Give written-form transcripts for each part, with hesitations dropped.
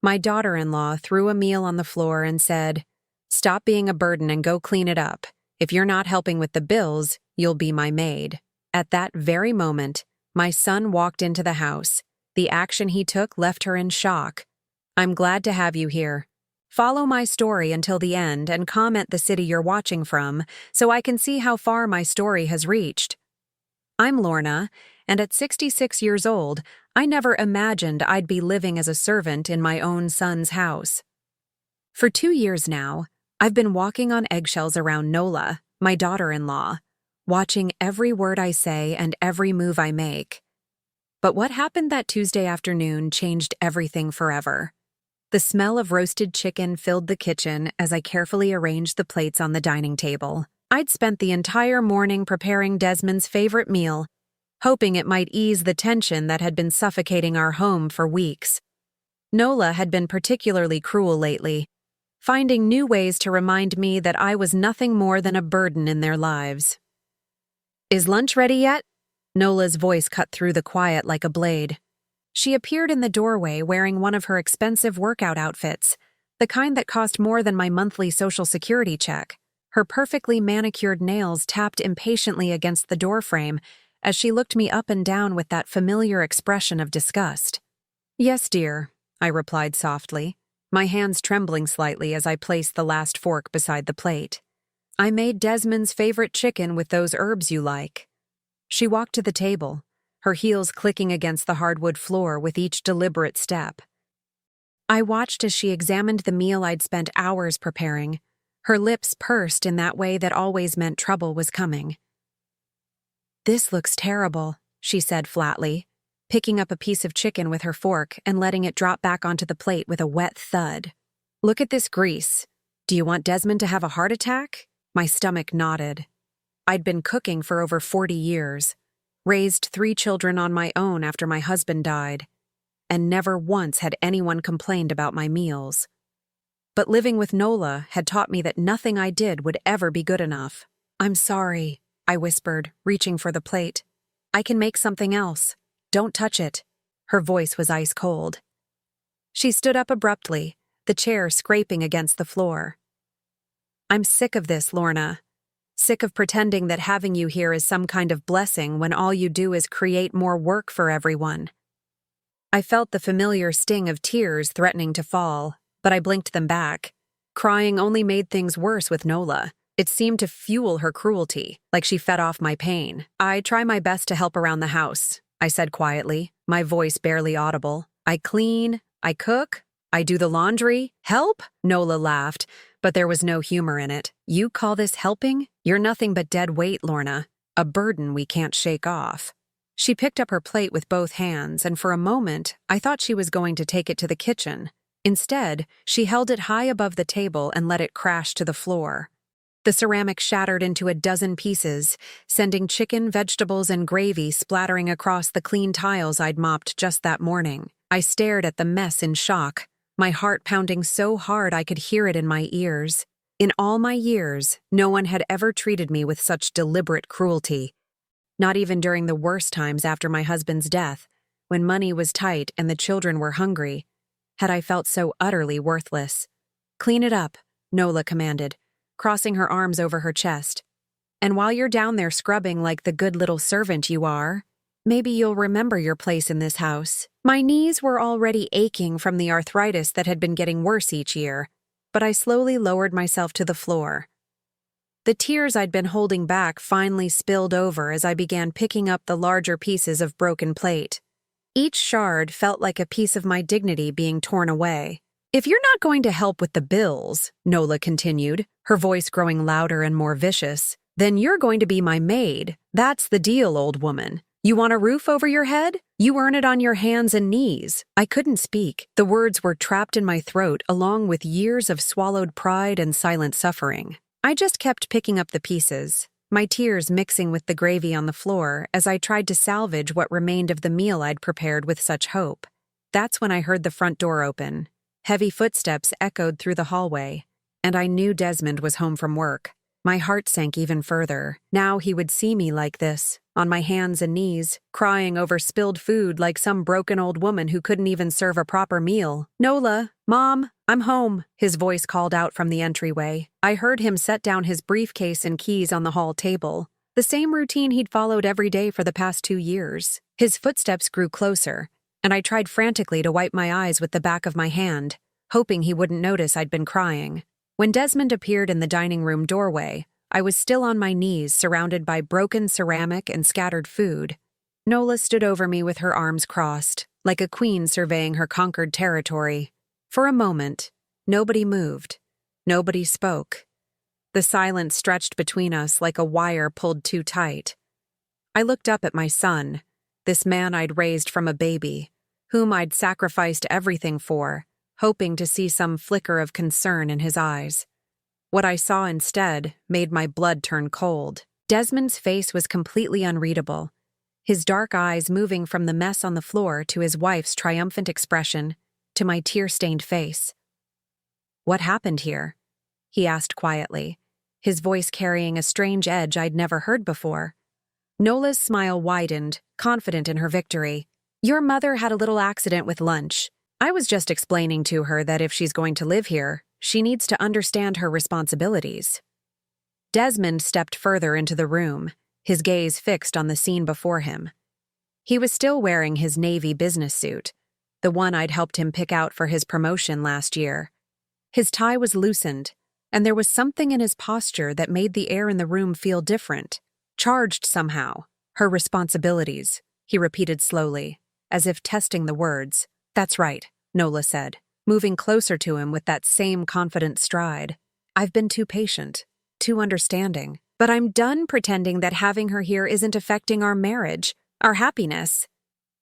My daughter-in-law threw a meal on the floor and said, "Stop being a burden and go clean it up. If you're not helping with the bills, you'll be my maid." At that very moment, my son walked into the house. The action he took left her in shock. "I'm glad to have you here. Follow my story until the end and comment the city you're watching from so I can see how far my story has reached." I'm Lorna, and at 66 years old, I never imagined I'd be living as a servant in my own son's house. For 2 years now, I've been walking on eggshells around Nola, my daughter-in-law, watching every word I say and every move I make. But what happened that Tuesday afternoon changed everything forever. The smell of roasted chicken filled the kitchen as I carefully arranged the plates on the dining table. I'd spent the entire morning preparing Desmond's favorite meal, hoping it might ease the tension that had been suffocating our home for weeks. Nola had been particularly cruel lately, finding new ways to remind me that I was nothing more than a burden in their lives. "Is lunch ready yet?" Nola's voice cut through the quiet like a blade. She appeared in the doorway wearing one of her expensive workout outfits, the kind that cost more than my monthly Social Security check. Her perfectly manicured nails tapped impatiently against the doorframe as she looked me up and down with that familiar expression of disgust. "Yes, dear," I replied softly, my hands trembling slightly as I placed the last fork beside the plate. "I made Desmond's favorite chicken with those herbs you like." She walked to the table, her heels clicking against the hardwood floor with each deliberate step. I watched as she examined the meal I'd spent hours preparing, her lips pursed in that way that always meant trouble was coming. "This looks terrible," she said flatly, picking up a piece of chicken with her fork and letting it drop back onto the plate with a wet thud. "Look at this grease. Do you want Desmond to have a heart attack?" My stomach nodded. I'd been cooking for over 40 years, raised 3 children on my own after my husband died, and never once had anyone complained about my meals. But living with Nola had taught me that nothing I did would ever be good enough. "I'm sorry," I whispered, reaching for the plate. "I can make something else. Don't touch it." Her voice was ice cold. She stood up abruptly, the chair scraping against the floor. "I'm sick of this, Lorna. Sick of pretending that having you here is some kind of blessing when all you do is create more work for everyone." I felt the familiar sting of tears threatening to fall, but I blinked them back. Crying only made things worse with Nola. It seemed to fuel her cruelty, like she fed off my pain. "I try my best to help around the house," I said quietly, my voice barely audible. "I clean, I cook, I do the laundry. Help?" Nola laughed, but there was no humor in it. "You call this helping? You're nothing but dead weight, Lorna. A burden we can't shake off." She picked up her plate with both hands, and for a moment, I thought she was going to take it to the kitchen. Instead, she held it high above the table and let it crash to the floor. The ceramic shattered into a dozen pieces, sending chicken, vegetables, and gravy splattering across the clean tiles I'd mopped just that morning. I stared at the mess in shock, my heart pounding so hard I could hear it in my ears. In all my years, no one had ever treated me with such deliberate cruelty. Not even during the worst times after my husband's death, when money was tight and the children were hungry, had I felt so utterly worthless. "Clean it up," Nola commanded, crossing her arms over her chest. "And while you're down there scrubbing like the good little servant you are, maybe you'll remember your place in this house." My knees were already aching from the arthritis that had been getting worse each year, but I slowly lowered myself to the floor. The tears I'd been holding back finally spilled over as I began picking up the larger pieces of broken plate. Each shard felt like a piece of my dignity being torn away. "If you're not going to help with the bills," Nola continued, her voice growing louder and more vicious, "then you're going to be my maid. That's the deal, old woman. You want a roof over your head? You earn it on your hands and knees." I couldn't speak. The words were trapped in my throat along with years of swallowed pride and silent suffering. I just kept picking up the pieces, my tears mixing with the gravy on the floor as I tried to salvage what remained of the meal I'd prepared with such hope. That's when I heard the front door open. Heavy footsteps echoed through the hallway, and I knew Desmond was home from work. My heart sank even further. Now he would see me like this, on my hands and knees, crying over spilled food like some broken old woman who couldn't even serve a proper meal. "Nola, Mom, I'm home," his voice called out from the entryway. I heard him set down his briefcase and keys on the hall table, the same routine he'd followed every day for the past 2 years. His footsteps grew closer, and I tried frantically to wipe my eyes with the back of my hand, hoping he wouldn't notice I'd been crying. When Desmond appeared in the dining room doorway, I was still on my knees, surrounded by broken ceramic and scattered food. Nola stood over me with her arms crossed, like a queen surveying her conquered territory. For a moment, nobody moved. Nobody spoke. The silence stretched between us like a wire pulled too tight. I looked up at my son, this man I'd raised from a baby, whom I'd sacrificed everything for, hoping to see some flicker of concern in his eyes. What I saw instead made my blood turn cold. Desmond's face was completely unreadable, his dark eyes moving from the mess on the floor to his wife's triumphant expression, to my tear-stained face. "What happened here?" he asked quietly, his voice carrying a strange edge I'd never heard before. Nola's smile widened, confident in her victory. "Your mother had a little accident with lunch. I was just explaining to her that if she's going to live here, she needs to understand her responsibilities." Desmond stepped further into the room, his gaze fixed on the scene before him. He was still wearing his navy business suit, the one I'd helped him pick out for his promotion last year. His tie was loosened, and there was something in his posture that made the air in the room feel different, charged somehow. "Her responsibilities," he repeated slowly, as if testing the words. "That's right," Nola said, moving closer to him with that same confident stride. "I've been too patient, too understanding, but I'm done pretending that having her here isn't affecting our marriage, our happiness."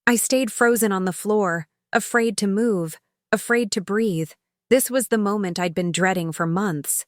I stayed frozen on the floor, afraid to move, afraid to breathe. This was the moment I'd been dreading for months.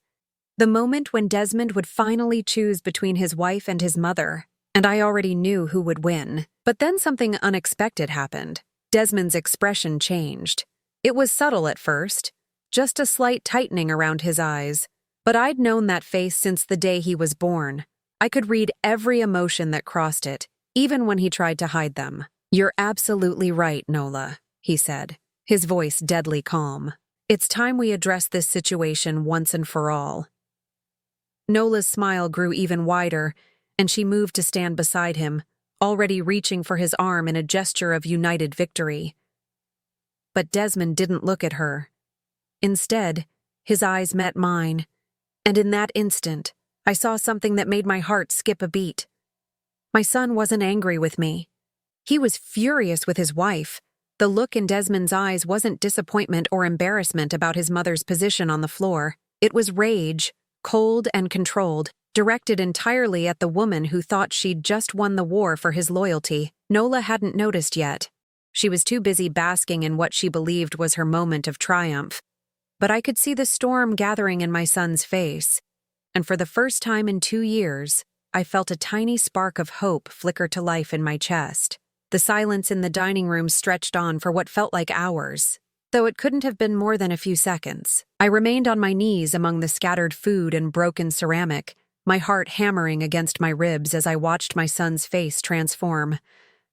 The moment when Desmond would finally choose between his wife and his mother, and I already knew who would win. But then something unexpected happened. Desmond's expression changed. It was subtle at first, just a slight tightening around his eyes, but I'd known that face since the day he was born. I could read every emotion that crossed it, even when he tried to hide them. "You're absolutely right, Nola," he said, his voice deadly calm. "It's time we address this situation once and for all." Nola's smile grew even wider, and she moved to stand beside him, already reaching for his arm in a gesture of united victory. But Desmond didn't look at her. Instead, his eyes met mine, and in that instant, I saw something that made my heart skip a beat. My son wasn't angry with me. He was furious with his wife. The look in Desmond's eyes wasn't disappointment or embarrassment about his mother's position on the floor. It was rage, cold and controlled, directed entirely at the woman who thought she'd just won the war for his loyalty. Nola hadn't noticed yet. She was too busy basking in what she believed was her moment of triumph. But I could see the storm gathering in my son's face, and for the first time in 2 years, I felt a tiny spark of hope flicker to life in my chest. The silence in the dining room stretched on for what felt like hours, though it couldn't have been more than a few seconds. I remained on my knees among the scattered food and broken ceramic, my heart hammering against my ribs as I watched my son's face transform.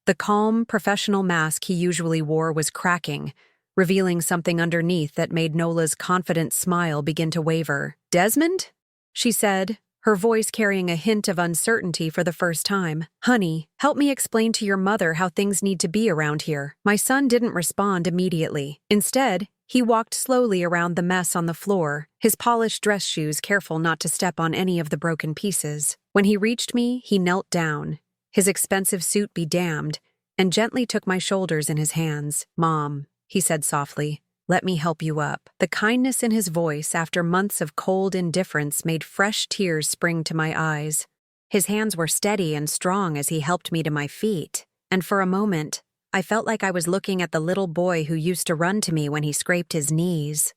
The calm, professional mask he usually wore was cracking, revealing something underneath that made Nola's confident smile begin to waver. "Desmond?" she said, her voice carrying a hint of uncertainty for the first time. "Honey, help me explain to your mother how things need to be around here." My son didn't respond immediately. Instead, he walked slowly around the mess on the floor, his polished dress shoes careful not to step on any of the broken pieces. When he reached me, he knelt down, his expensive suit be damned, and gently took my shoulders in his hands. "Mom," he said softly, "let me help you up." The kindness in his voice after months of cold indifference made fresh tears spring to my eyes. His hands were steady and strong as he helped me to my feet, and for a moment, I felt like I was looking at the little boy who used to run to me when he scraped his knees.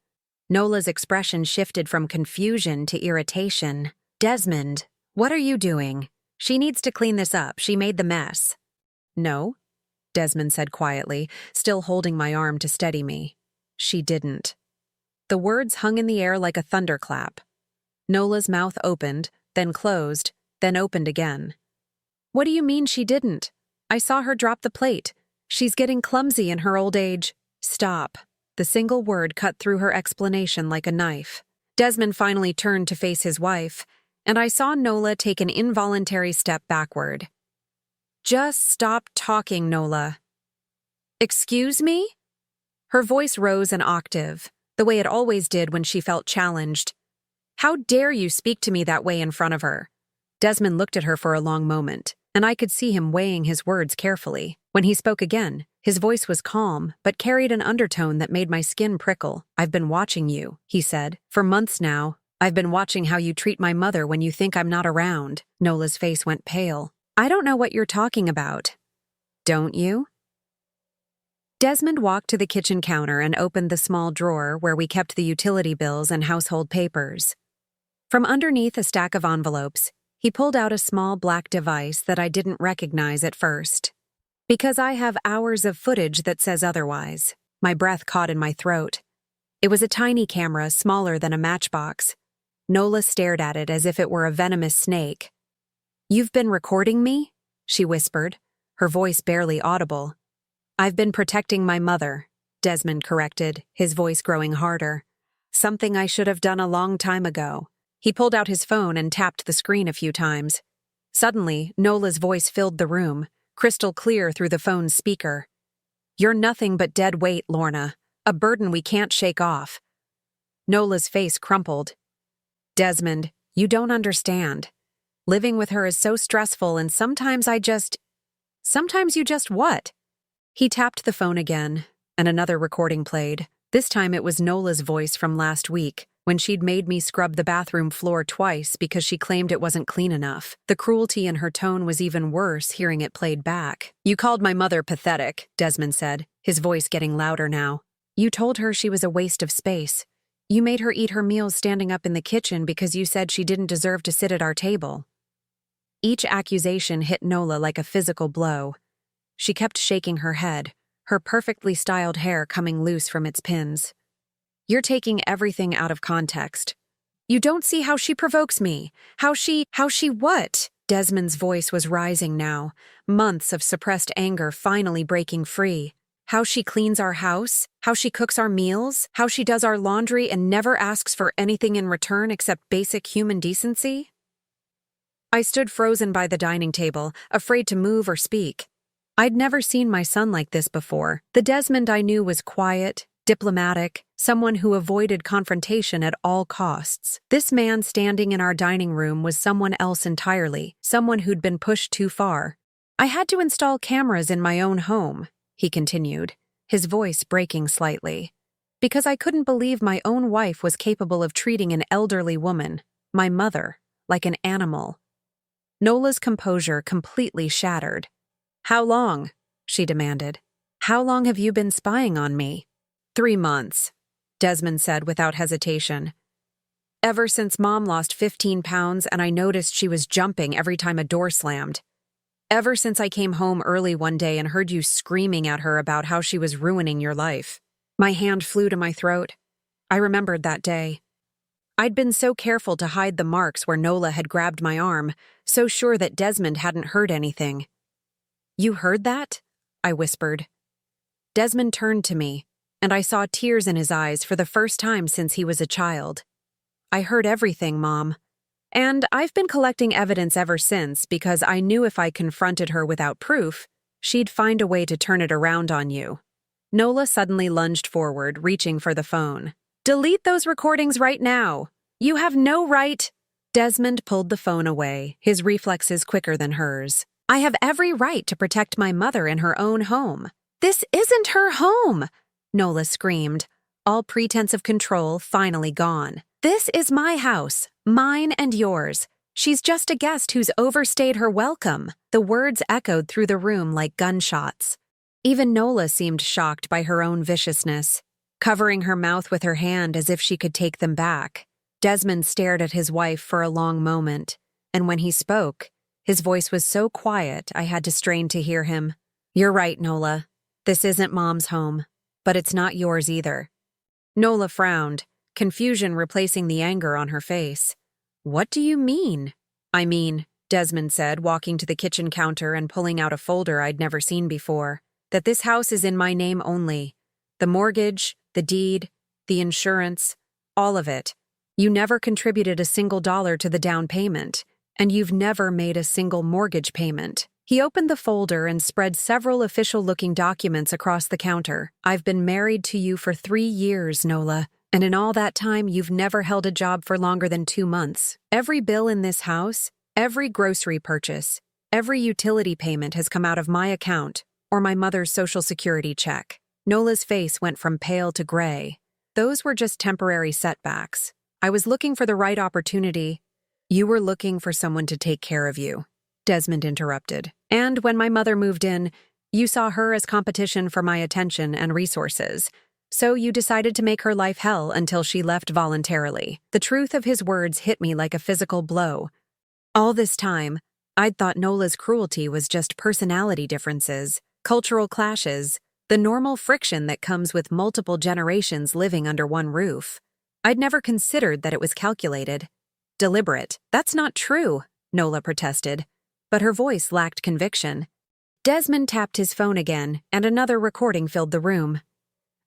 Nola's expression shifted from confusion to irritation. "Desmond, what are you doing? She needs to clean this up. She made the mess." "No," Desmond said quietly, still holding my arm to steady me. "She didn't." The words hung in the air like a thunderclap. Nola's mouth opened, then closed, then opened again. What do you mean she didn't? I saw her drop the plate. She's getting clumsy in her old age. Stop. The single word cut through her explanation like a knife. Desmond finally turned to face his wife, and I saw Nola take an involuntary step backward. Just stop talking, Nola. Excuse me? Her voice rose an octave, the way it always did when she felt challenged. How dare you speak to me that way in front of her? Desmond looked at her for a long moment, and I could see him weighing his words carefully. When he spoke again, his voice was calm, but carried an undertone that made my skin prickle. I've been watching you, he said. For months now, I've been watching how you treat my mother when you think I'm not around. Nola's face went pale. I don't know what you're talking about. Don't you? Desmond walked to the kitchen counter and opened the small drawer where we kept the utility bills and household papers. From underneath a stack of envelopes, he pulled out a small black device that I didn't recognize at first. Because I have hours of footage that says otherwise. My breath caught in my throat. It was a tiny camera smaller than a matchbox. Nola stared at it as if it were a venomous snake. You've been recording me? She whispered, her voice barely audible. I've been protecting my mother, Desmond corrected, his voice growing harder. Something I should have done a long time ago. He pulled out his phone and tapped the screen a few times. Suddenly, Nola's voice filled the room, crystal clear through the phone's speaker. You're nothing but dead weight, Lorna, a burden we can't shake off. Nola's face crumpled. Desmond, you don't understand. Living with her is so stressful and sometimes you just what? He tapped the phone again, and another recording played. This time it was Nola's voice from last week, when she'd made me scrub the bathroom floor twice because she claimed it wasn't clean enough. The cruelty in her tone was even worse hearing it played back. You called my mother pathetic, Desmond said, his voice getting louder now. You told her she was a waste of space. You made her eat her meals standing up in the kitchen because you said she didn't deserve to sit at our table. Each accusation hit Nola like a physical blow. She kept shaking her head, her perfectly styled hair coming loose from its pins. You're taking everything out of context. You don't see how she provokes me. How she what? Desmond's voice was rising now, months of suppressed anger finally breaking free. How she cleans our house, how she cooks our meals, how she does our laundry and never asks for anything in return except basic human decency? I stood frozen by the dining table, afraid to move or speak. I'd never seen my son like this before. The Desmond I knew was quiet, diplomatic, someone who avoided confrontation at all costs. This man standing in our dining room was someone else entirely, someone who'd been pushed too far. I had to install cameras in my own home, he continued, his voice breaking slightly, because I couldn't believe my own wife was capable of treating an elderly woman, my mother, like an animal. Nola's composure completely shattered. How long? She demanded. How long have you been spying on me? 3 months, Desmond said without hesitation. Ever since Mom lost 15 pounds and I noticed she was jumping every time a door slammed. Ever since I came home early one day and heard you screaming at her about how she was ruining your life. My hand flew to my throat. I remembered that day. I'd been so careful to hide the marks where Nola had grabbed my arm, so sure that Desmond hadn't heard anything. You heard that? I whispered. Desmond turned to me, and I saw tears in his eyes for the first time since he was a child. I heard everything, Mom. And I've been collecting evidence ever since because I knew if I confronted her without proof, she'd find a way to turn it around on you. Nola suddenly lunged forward, reaching for the phone. Delete those recordings right now. You have no right. Desmond pulled the phone away, his reflexes quicker than hers. I have every right to protect my mother in her own home. This isn't her home, Nola screamed, all pretense of control finally gone. This is my house, mine and yours. She's just a guest who's overstayed her welcome. The words echoed through the room like gunshots. Even Nola seemed shocked by her own viciousness, covering her mouth with her hand as if she could take them back. Desmond stared at his wife for a long moment, and when he spoke, his voice was so quiet I had to strain to hear him. You're right, Nola. This isn't Mom's home, but it's not yours either. Nola frowned, confusion replacing the anger on her face. What do you mean? I mean, Desmond said, walking to the kitchen counter and pulling out a folder I'd never seen before, that this house is in my name only. The mortgage, the deed, the insurance, all of it. You never contributed a single dollar to the down payment, and you've never made a single mortgage payment. He opened the folder and spread several official-looking documents across the counter. I've been married to you for 3 years, Nola, and in all that time you've never held a job for longer than 2 months. Every bill in this house, every grocery purchase, every utility payment has come out of my account or my mother's Social Security check. Nola's face went from pale to gray. Those were just temporary setbacks. I was looking for the right opportunity. You were looking for someone to take care of you, Desmond interrupted. And when my mother moved in, you saw her as competition for my attention and resources. So you decided to make her life hell until she left voluntarily. The truth of his words hit me like a physical blow. All this time, I'd thought Nola's cruelty was just personality differences, cultural clashes, the normal friction that comes with multiple generations living under one roof. I'd never considered that it was calculated, deliberate. That's not true, Nola protested, but her voice lacked conviction. Desmond tapped his phone again, and another recording filled the room.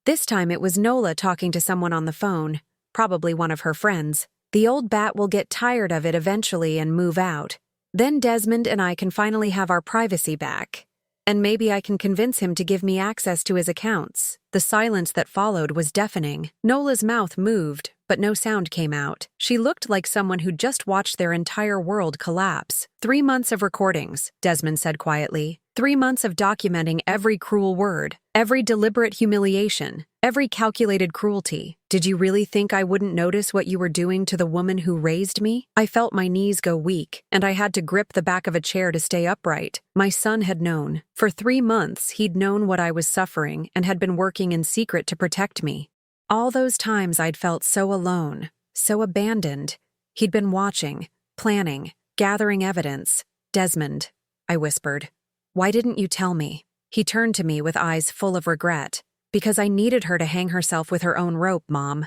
This time it was Nola talking to someone on the phone, probably one of her friends. The old bat will get tired of it eventually and move out. Then Desmond and I can finally have our privacy back. And maybe I can convince him to give me access to his accounts. The silence that followed was deafening. Nola's mouth moved, but no sound came out. She looked like someone who'd just watched their entire world collapse. 3 months of recordings, Desmond said quietly. 3 months of documenting every cruel word, every deliberate humiliation, every calculated cruelty. Did you really think I wouldn't notice what you were doing to the woman who raised me? I felt my knees go weak, and I had to grip the back of a chair to stay upright. My son had known. For 3 months, he'd known what I was suffering and had been working in secret to protect me. All those times I'd felt so alone, so abandoned. He'd been watching, planning, gathering evidence. Desmond, I whispered. Why didn't you tell me? He turned to me with eyes full of regret. Because I needed her to hang herself with her own rope, Mom.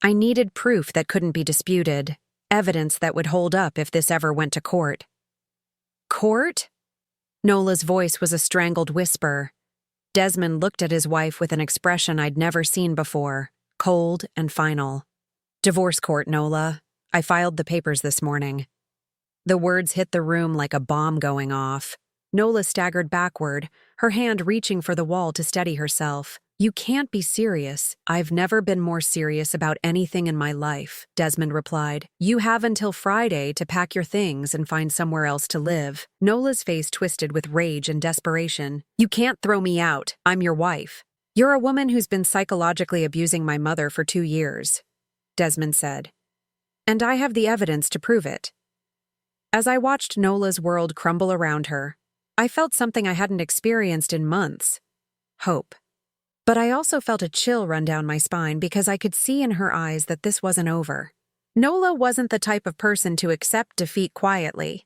I needed proof that couldn't be disputed, evidence that would hold up if this ever went to court. Court? Nola's voice was a strangled whisper. Desmond looked at his wife with an expression I'd never seen before, cold and final. Divorce court, Nola. I filed the papers this morning. The words hit the room like a bomb going off. Nola staggered backward, her hand reaching for the wall to steady herself. You can't be serious. I've never been more serious about anything in my life, Desmond replied. You have until Friday to pack your things and find somewhere else to live. Nola's face twisted with rage and desperation. You can't throw me out. I'm your wife. You're a woman who's been psychologically abusing my mother for 2 years, Desmond said. And I have the evidence to prove it. As I watched Nola's world crumble around her, I felt something I hadn't experienced in months. Hope. But I also felt a chill run down my spine because I could see in her eyes that this wasn't over. Nola wasn't the type of person to accept defeat quietly,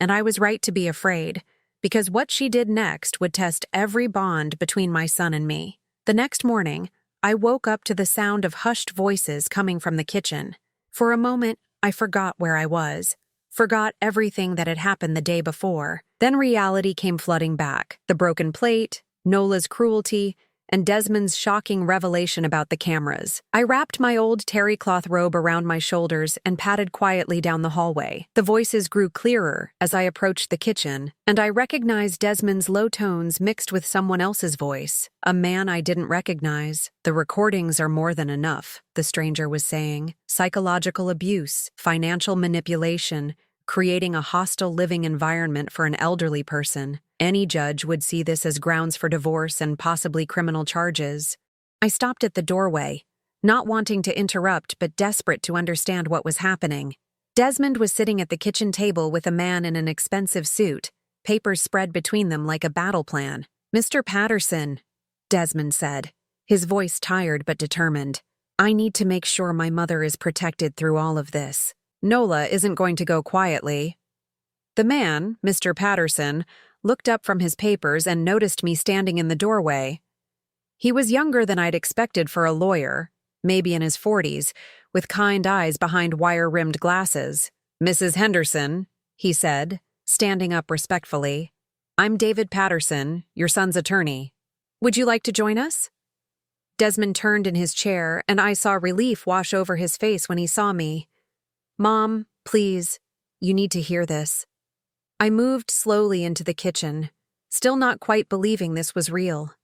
and I was right to be afraid, because what she did next would test every bond between my son and me. The next morning, I woke up to the sound of hushed voices coming from the kitchen. For a moment, I forgot where I was, forgot everything that had happened the day before. Then reality came flooding back. The broken plate, Nola's cruelty, and Desmond's shocking revelation about the cameras. I wrapped my old terry cloth robe around my shoulders and padded quietly down the hallway. The voices grew clearer as I approached the kitchen, and I recognized Desmond's low tones mixed with someone else's voice, a man I didn't recognize. The recordings are more than enough, the stranger was saying. Psychological abuse, financial manipulation, creating a hostile living environment for an elderly person. Any judge would see this as grounds for divorce and possibly criminal charges. I stopped at the doorway, not wanting to interrupt but desperate to understand what was happening. Desmond was sitting at the kitchen table with a man in an expensive suit, papers spread between them like a battle plan. Mr. Patterson, Desmond said, his voice tired but determined. I need to make sure my mother is protected through all of this. Nola isn't going to go quietly. The man, Mr. Patterson, looked up from his papers and noticed me standing in the doorway. He was younger than I'd expected for a lawyer, maybe in his 40s, with kind eyes behind wire-rimmed glasses. Mrs. Henderson, he said, standing up respectfully. "I'm David Patterson, your son's attorney. Would you like to join us?" Desmond turned in his chair, and I saw relief wash over his face when he saw me. "Mom, please, you need to hear this." I moved slowly into the kitchen, still not quite believing this was real.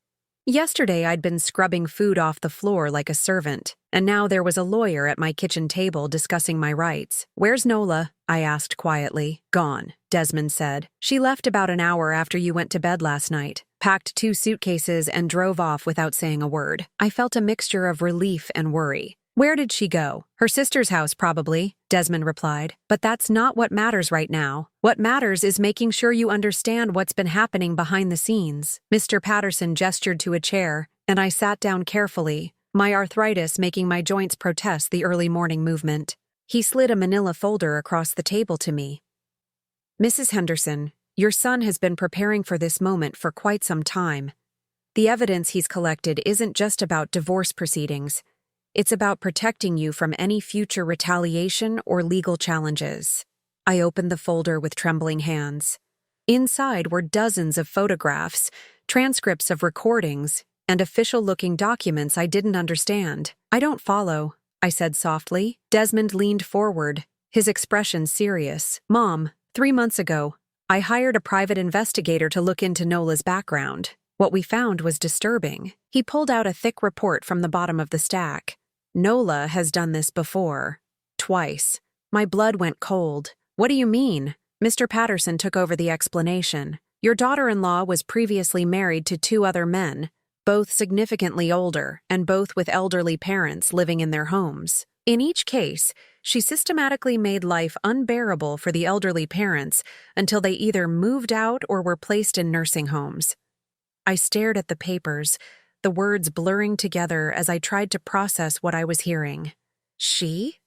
Yesterday I'd been scrubbing food off the floor like a servant, and now there was a lawyer at my kitchen table discussing my rights. "Where's Nola?" I asked quietly. "Gone," Desmond said. "She left about an hour after you went to bed last night, packed 2 suitcases and drove off without saying a word." I felt a mixture of relief and worry. "Where did she go?" "Her sister's house, probably," Desmond replied. "But that's not what matters right now. What matters is making sure you understand what's been happening behind the scenes." Mr. Patterson gestured to a chair, and I sat down carefully, my arthritis making my joints protest the early morning movement. He slid a manila folder across the table to me. "Mrs. Henderson, your son has been preparing for this moment for quite some time. The evidence he's collected isn't just about divorce proceedings. It's about protecting you from any future retaliation or legal challenges." I opened the folder with trembling hands. Inside were dozens of photographs, transcripts of recordings, and official-looking documents I didn't understand. "I don't follow," I said softly. Desmond leaned forward, his expression serious. "Mom, 3 months ago, I hired a private investigator to look into Nola's background. What we found was disturbing." He pulled out a thick report from the bottom of the stack. "Nola has done this before. Twice." My blood went cold. "What do you mean?" Mr. Patterson took over the explanation. "Your daughter-in-law was previously married to 2 other men, both significantly older, and both with elderly parents living in their homes. In each case, she systematically made life unbearable for the elderly parents until they either moved out or were placed in nursing homes." I stared at the papers, the words blurring together as I tried to process what I was hearing. She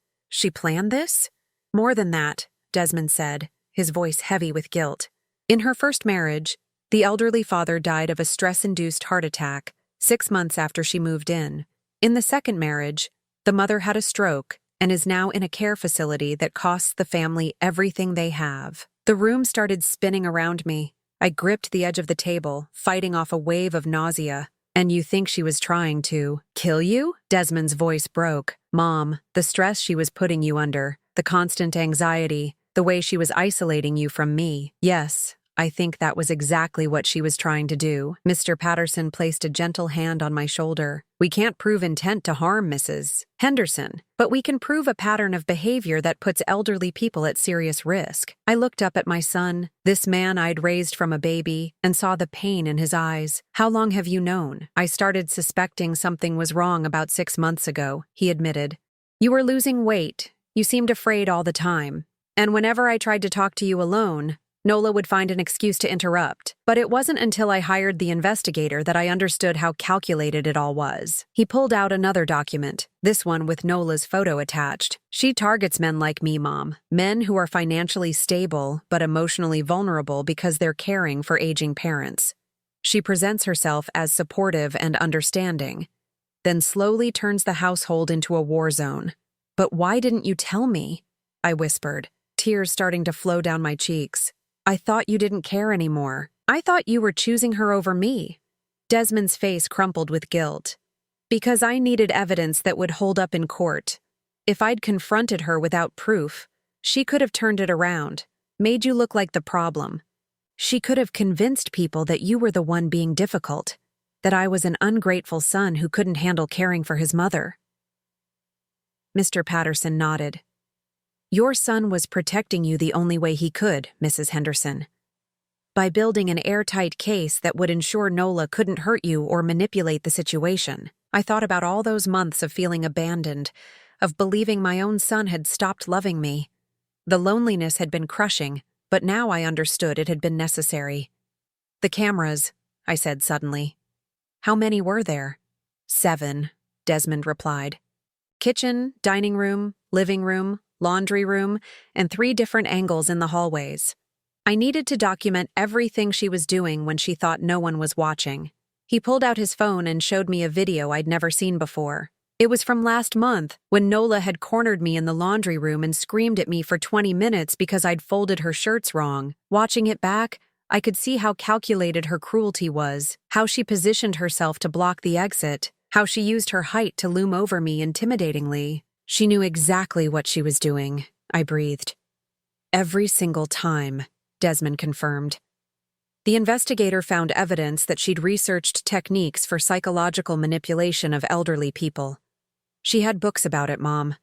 planned this? "More than that," Desmond said, his voice heavy with guilt. "In her first marriage, the elderly father died of a stress-induced heart attack 6 months after she moved in. In the second marriage, the mother had a stroke and is now in a care facility that costs the family everything they have." The room started spinning around me. I gripped the edge of the table, fighting off a wave of nausea. "And you think she was trying to kill you?" Desmond's voice broke. "Mom, the stress she was putting you under, the constant anxiety, the way she was isolating you from me. Yes, I think that was exactly what she was trying to do." Mr. Patterson placed a gentle hand on my shoulder. "We can't prove intent to harm, Mrs. Henderson, but we can prove a pattern of behavior that puts elderly people at serious risk." I looked up at my son, this man I'd raised from a baby, and saw the pain in his eyes. "How long have you known?" "I started suspecting something was wrong about 6 months ago," he admitted. "You were losing weight. You seemed afraid all the time. And whenever I tried to talk to you alone, Nola would find an excuse to interrupt. But it wasn't until I hired the investigator that I understood how calculated it all was." He pulled out another document, this one with Nola's photo attached. "She targets men like me, Mom. Men who are financially stable but emotionally vulnerable because they're caring for aging parents. She presents herself as supportive and understanding, then slowly turns the household into a war zone." "But why didn't you tell me?" I whispered, tears starting to flow down my cheeks. "I thought you didn't care anymore. I thought you were choosing her over me." Desmond's face crumpled with guilt. "Because I needed evidence that would hold up in court. If I'd confronted her without proof, she could have turned it around, made you look like the problem. She could have convinced people that you were the one being difficult, that I was an ungrateful son who couldn't handle caring for his mother." Mr. Patterson nodded. "Your son was protecting you the only way he could, Mrs. Henderson. By building an airtight case that would ensure Nola couldn't hurt you or manipulate the situation." I thought about all those months of feeling abandoned, of believing my own son had stopped loving me. The loneliness had been crushing, but now I understood it had been necessary. "The cameras," I said suddenly. "How many were there?" 7, Desmond replied. "Kitchen, dining room, living room, laundry room, and 3 different angles in the hallways. I needed to document everything she was doing when she thought no one was watching." He pulled out his phone and showed me a video I'd never seen before. It was from last month, when Nola had cornered me in the laundry room and screamed at me for 20 minutes because I'd folded her shirts wrong. Watching it back, I could see how calculated her cruelty was, how she positioned herself to block the exit, how she used her height to loom over me intimidatingly. She knew exactly what she was doing, I breathed. Every single time, Desmond confirmed. The investigator found evidence that she'd researched techniques for psychological manipulation of elderly people. She had books about it, Mom.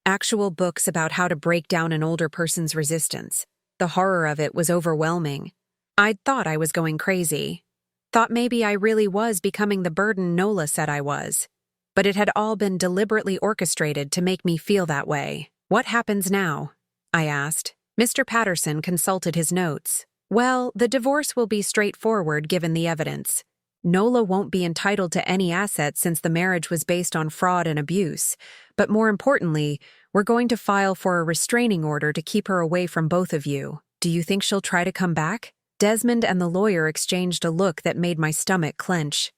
Actual books about how to break down an older person's resistance. The horror of it was overwhelming. I'd thought I was going crazy. Thought maybe I really was becoming the burden Nola said I was. But it had all been deliberately orchestrated to make me feel that way. What happens now? I asked. Mr. Patterson consulted his notes. Well, the divorce will be straightforward given the evidence. Nola won't be entitled to any assets since the marriage was based on fraud and abuse. But more importantly, we're going to file for a restraining order to keep her away from both of you. Do you think she'll try to come back? Desmond and the lawyer exchanged a look that made my stomach clench.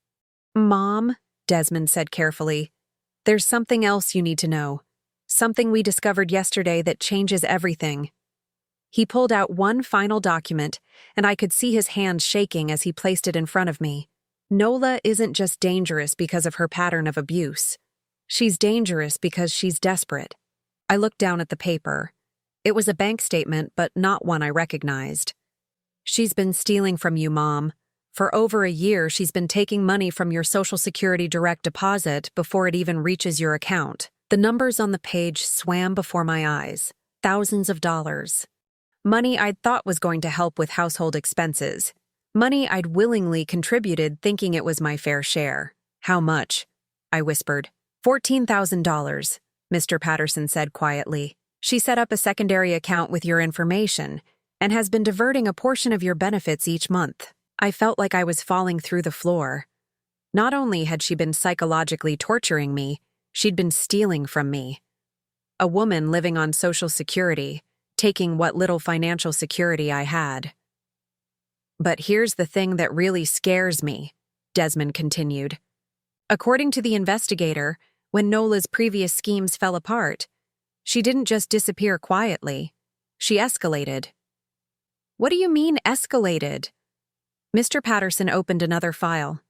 Mom, Desmond said carefully, there's something else you need to know. Something we discovered yesterday that changes everything. He pulled out one final document, and I could see his hand shaking as he placed it in front of me. Nola isn't just dangerous because of her pattern of abuse. She's dangerous because she's desperate. I looked down at the paper. It was a bank statement, but not one I recognized. She's been stealing from you, Mom. For over a year, she's been taking money from your Social Security direct deposit before it even reaches your account. The numbers on the page swam before my eyes. Thousands of dollars. Money I'd thought was going to help with household expenses. Money I'd willingly contributed thinking it was my fair share. How much? I whispered. $14,000, Mr. Patterson said quietly. She set up a secondary account with your information and has been diverting a portion of your benefits each month. I felt like I was falling through the floor. Not only had she been psychologically torturing me, she'd been stealing from me. A woman living on Social Security, taking what little financial security I had. But here's the thing that really scares me, Desmond continued. According to the investigator, when Nola's previous schemes fell apart, she didn't just disappear quietly. She escalated. What do you mean, escalated? Mr. Patterson opened another file.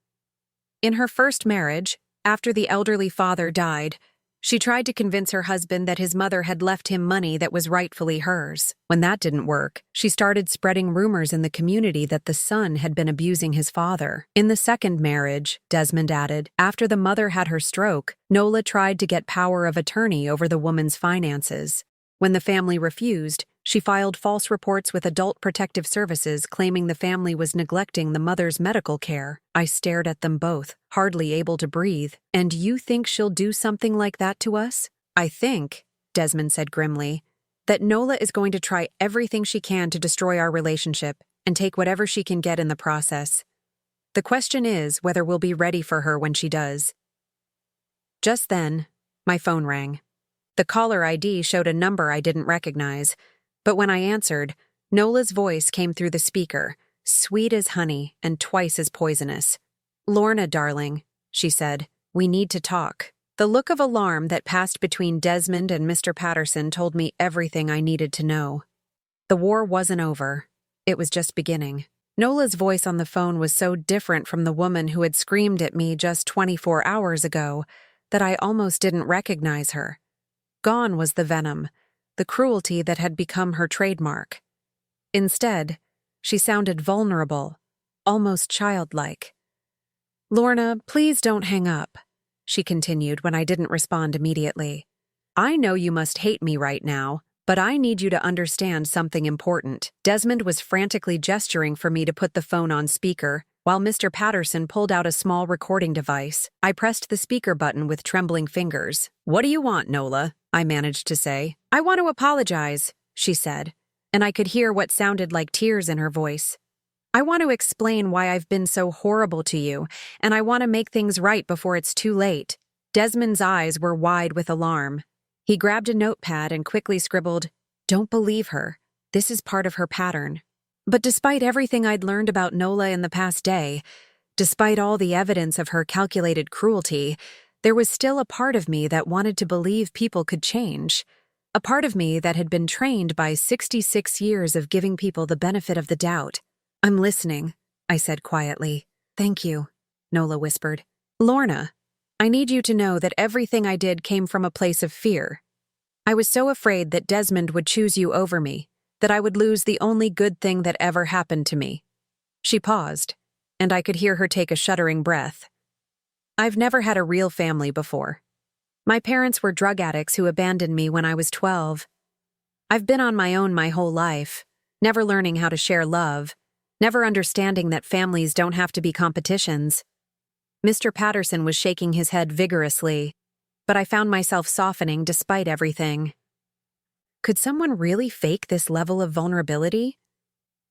In her first marriage, after the elderly father died, she tried to convince her husband that his mother had left him money that was rightfully hers. When that didn't work, she started spreading rumors in the community that the son had been abusing his father. In the second marriage, Desmond added, after the mother had her stroke, Nola tried to get power of attorney over the woman's finances. When the family refused, she filed false reports with Adult Protective Services claiming the family was neglecting the mother's medical care. I stared at them both, hardly able to breathe. And you think she'll do something like that to us? I think, Desmond said grimly, that Nola is going to try everything she can to destroy our relationship and take whatever she can get in the process. The question is whether we'll be ready for her when she does. Just then, my phone rang. The caller ID showed a number I didn't recognize, but when I answered, Nola's voice came through the speaker, sweet as honey and twice as poisonous. Lorna, darling, she said, we need to talk. The look of alarm that passed between Desmond and Mr. Patterson told me everything I needed to know. The war wasn't over. It was just beginning. Nola's voice on the phone was so different from the woman who had screamed at me just 24 hours ago that I almost didn't recognize her. Gone was the venom, the cruelty that had become her trademark. Instead, she sounded vulnerable, almost childlike. Lorna, please don't hang up, she continued when I didn't respond immediately. I know you must hate me right now, but I need you to understand something important. Desmond was frantically gesturing for me to put the phone on speaker, while Mr. Patterson pulled out a small recording device. I pressed the speaker button with trembling fingers. What do you want, Nola? I managed to say. I want to apologize, she said, and I could hear what sounded like tears in her voice. I want to explain why I've been so horrible to you, and I want to make things right before it's too late. Desmond's eyes were wide with alarm. He grabbed a notepad and quickly scribbled, "Don't believe her. This is part of her pattern." But despite everything I'd learned about Nola in the past day, despite all the evidence of her calculated cruelty, There was still a part of me that wanted to believe people could change, a part of me that had been trained by 66 years of giving people the benefit of the doubt. "I'm listening," I said quietly. "Thank you," Nola whispered. "Lorna, I need you to know that everything I did came from a place of fear. I was so afraid that Desmond would choose you over me, that I would lose the only good thing that ever happened to me." She paused, and I could hear her take a shuddering breath. "I've never had a real family before. My parents were drug addicts who abandoned me when I was 12. I've been on my own my whole life, never learning how to share love, never understanding that families don't have to be competitions." Mr. Patterson was shaking his head vigorously, but I found myself softening despite everything. Could someone really fake this level of vulnerability?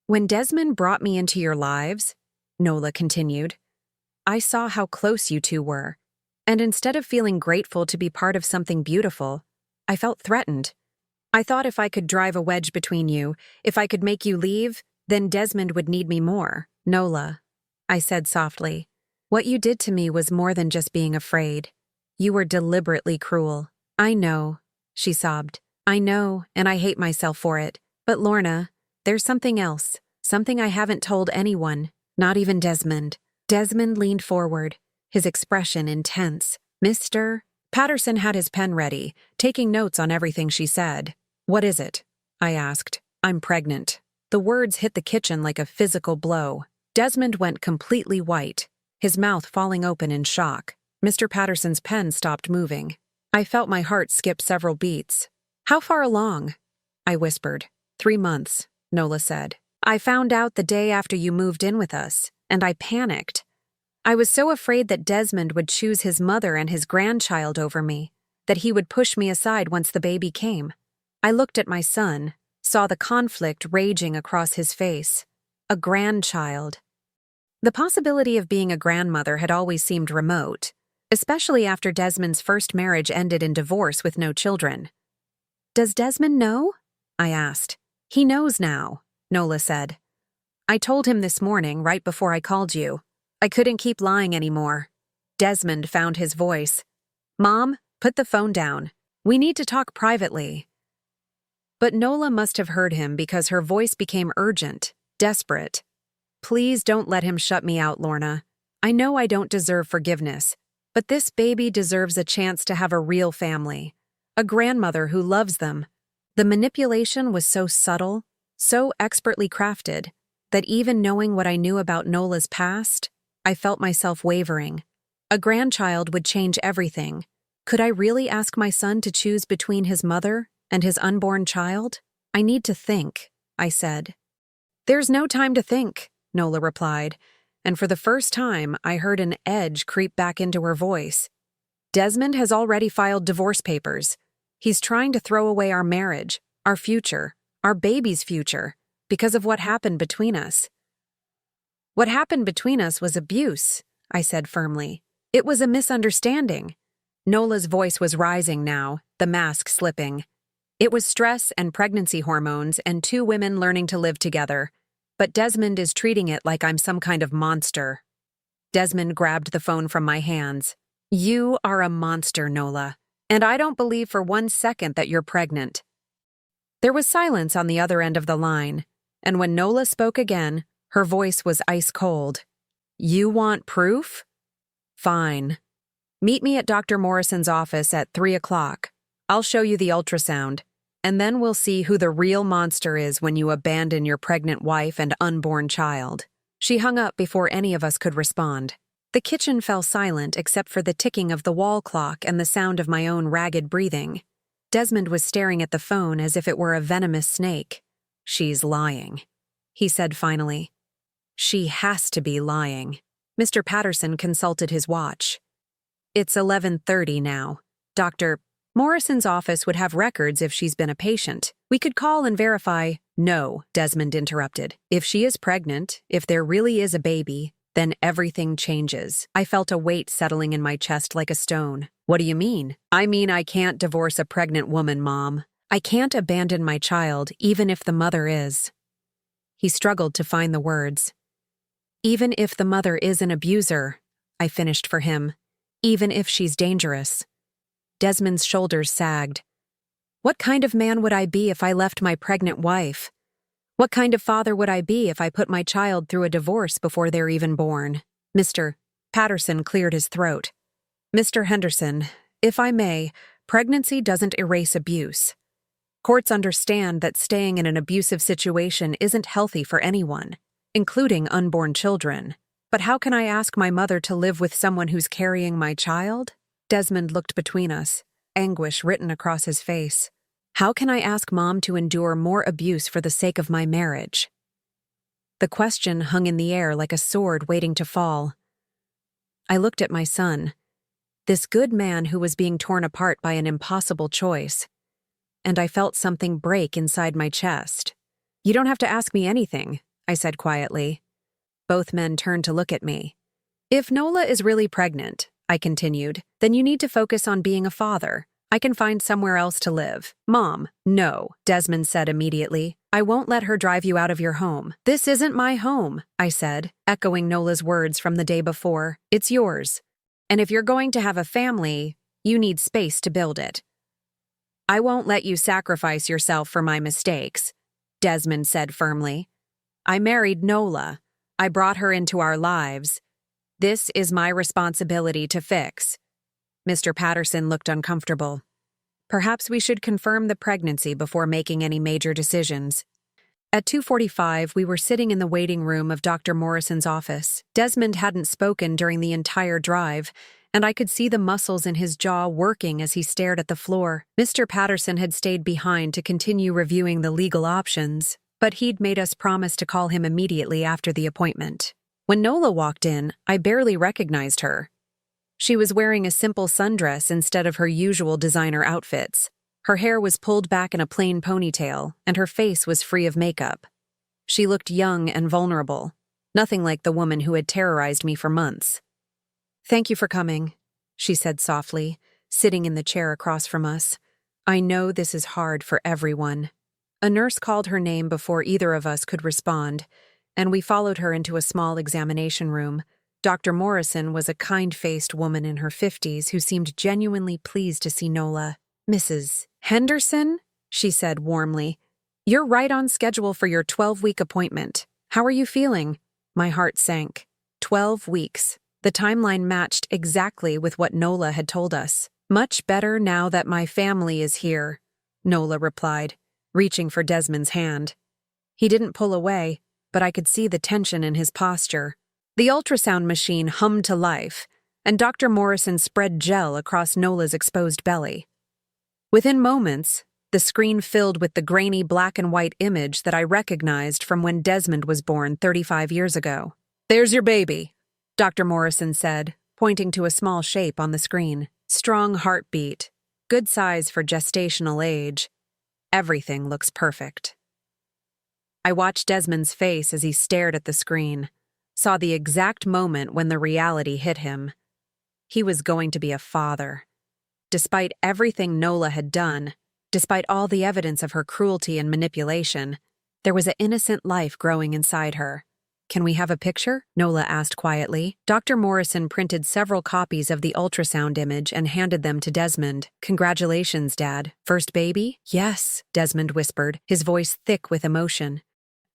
"When Desmond brought me into your lives," Nola continued, "I saw how close you two were. And instead of feeling grateful to be part of something beautiful, I felt threatened. I thought if I could drive a wedge between you, if I could make you leave, then Desmond would need me more." "Nola," I said softly, "what you did to me was more than just being afraid. You were deliberately cruel." "I know," she sobbed. "I know, and I hate myself for it. But Lorna, there's something else, something I haven't told anyone, not even Desmond." Desmond leaned forward, his expression intense. Mr. Patterson had his pen ready, taking notes on everything she said. "What is it?" I asked. "I'm pregnant." The words hit the kitchen like a physical blow. Desmond went completely white, his mouth falling open in shock. Mr. Patterson's pen stopped moving. I felt my heart skip several beats. "How far along?" I whispered. 3 months, Nola said. "I found out the day after you moved in with us, and I panicked. I was so afraid that Desmond would choose his mother and his grandchild over me, that he would push me aside once the baby came. I looked at my son, saw the conflict raging across his face. A grandchild. The possibility of being a grandmother had always seemed remote, especially after Desmond's first marriage ended in divorce with no children. "Does Desmond know?" I asked. "He knows now," Nola said. "I told him this morning, right before I called you. I couldn't keep lying anymore." Desmond found his voice. "Mom, put the phone down. We need to talk privately." But Nola must have heard him because her voice became urgent, desperate. "Please don't let him shut me out, Lorna. I know I don't deserve forgiveness, but this baby deserves a chance to have a real family, a grandmother who loves them." The manipulation was so subtle, so expertly crafted, that even knowing what I knew about Nola's past, I felt myself wavering. A grandchild would change everything. Could I really ask my son to choose between his mother and his unborn child? "I need to think," I said. "There's no time to think," Nola replied, and for the first time I heard an edge creep back into her voice. "Desmond has already filed divorce papers. He's trying to throw away our marriage, our future, our baby's future, because of what happened between us." "What happened between us was abuse," I said firmly. "It was a misunderstanding." Nola's voice was rising now, the mask slipping. "It was stress and pregnancy hormones and 2 women learning to live together. But Desmond is treating it like I'm some kind of monster." Desmond grabbed the phone from my hands. "You are a monster, Nola, and I don't believe for 1 second that you're pregnant." There was silence on the other end of the line, and when Nola spoke again, her voice was ice cold. "You want proof? Fine. Meet me at Dr. Morrison's office at 3 o'clock. I'll show you the ultrasound, and then we'll see who the real monster is when you abandon your pregnant wife and unborn child." She hung up before any of us could respond. The kitchen fell silent except for the ticking of the wall clock and the sound of my own ragged breathing. Desmond was staring at the phone as if it were a venomous snake. "She's lying," he said finally. "She has to be lying." Mr. Patterson consulted his watch. "It's 11:30 now. Dr. Morrison's office would have records if she's been a patient. We could call and verify." "No," Desmond interrupted. "If she is pregnant, if there really is a baby, then everything changes." I felt a weight settling in my chest like a stone. "What do you mean?" "I mean I can't divorce a pregnant woman, Mom. I can't abandon my child, even if the mother is." He struggled to find the words. "Even if the mother is an abuser," I finished for him. even if she's dangerous. Desmond's shoulders sagged. What kind of man would I be if I left my pregnant wife? What kind of father would I be if I put my child through a divorce before they're even born? Mr. Patterson cleared his throat. Mr. Henderson, if I may, pregnancy doesn't erase abuse. Courts understand that staying in an abusive situation isn't healthy for anyone, including unborn children. But how can I ask my mother to live with someone who's carrying my child? Desmond looked between us, anguish written across his face. How can I ask Mom to endure more abuse for the sake of my marriage? The question hung in the air like a sword waiting to fall. I looked at my son, this good man who was being torn apart by an impossible choice, and I felt something break inside my chest. You don't have to ask me anything, I said quietly. Both men turned to look at me. If Nola is really pregnant, I continued, then you need to focus on being a father. I can find somewhere else to live. Mom, no, Desmond said immediately. I won't let her drive you out of your home. This isn't my home, I said, echoing Nola's words from the day before. It's yours. And if you're going to have a family, you need space to build it. I won't let you sacrifice yourself for my mistakes, Desmond said firmly. I married Nola. I brought her into our lives. This is my responsibility to fix. Mr. Patterson looked uncomfortable. Perhaps we should confirm the pregnancy before making any major decisions. At 2:45, we were sitting in the waiting room of Dr. Morrison's office. Desmond hadn't spoken during the entire drive, and I could see the muscles in his jaw working as he stared at the floor. Mr. Patterson had stayed behind to continue reviewing the legal options, but he'd made us promise to call him immediately after the appointment. When Nola walked in, I barely recognized her. She was wearing a simple sundress instead of her usual designer outfits. Her hair was pulled back in a plain ponytail, and her face was free of makeup. She looked young and vulnerable, nothing like the woman who had terrorized me for months. Thank you for coming, she said softly, sitting in the chair across from us. I know this is hard for everyone. A nurse called her name before either of us could respond, and we followed her into a small examination room. Dr. Morrison was a kind-faced woman in her 50s who seemed genuinely pleased to see Nola. Mrs. Henderson, she said warmly, you're right on schedule for your 12-week appointment. How are you feeling? My heart sank. 12 weeks. The timeline matched exactly with what Nola had told us. Much better now that my family is here, Nola replied, reaching for Desmond's hand. He didn't pull away, but I could see the tension in his posture. The ultrasound machine hummed to life, and Dr. Morrison spread gel across Nola's exposed belly. Within moments, the screen filled with the grainy black and white image that I recognized from when Desmond was born 35 years ago. There's your baby, Dr. Morrison said, pointing to a small shape on the screen. Strong heartbeat, good size for gestational age. Everything looks perfect. I watched Desmond's face as he stared at the screen, saw the exact moment when the reality hit him. He was going to be a father. Despite everything Nola had done, despite all the evidence of her cruelty and manipulation, there was an innocent life growing inside her. Can we have a picture? Nola asked quietly. Dr. Morrison printed several copies of the ultrasound image and handed them to Desmond. Congratulations, Dad. First baby? Yes, Desmond whispered, his voice thick with emotion.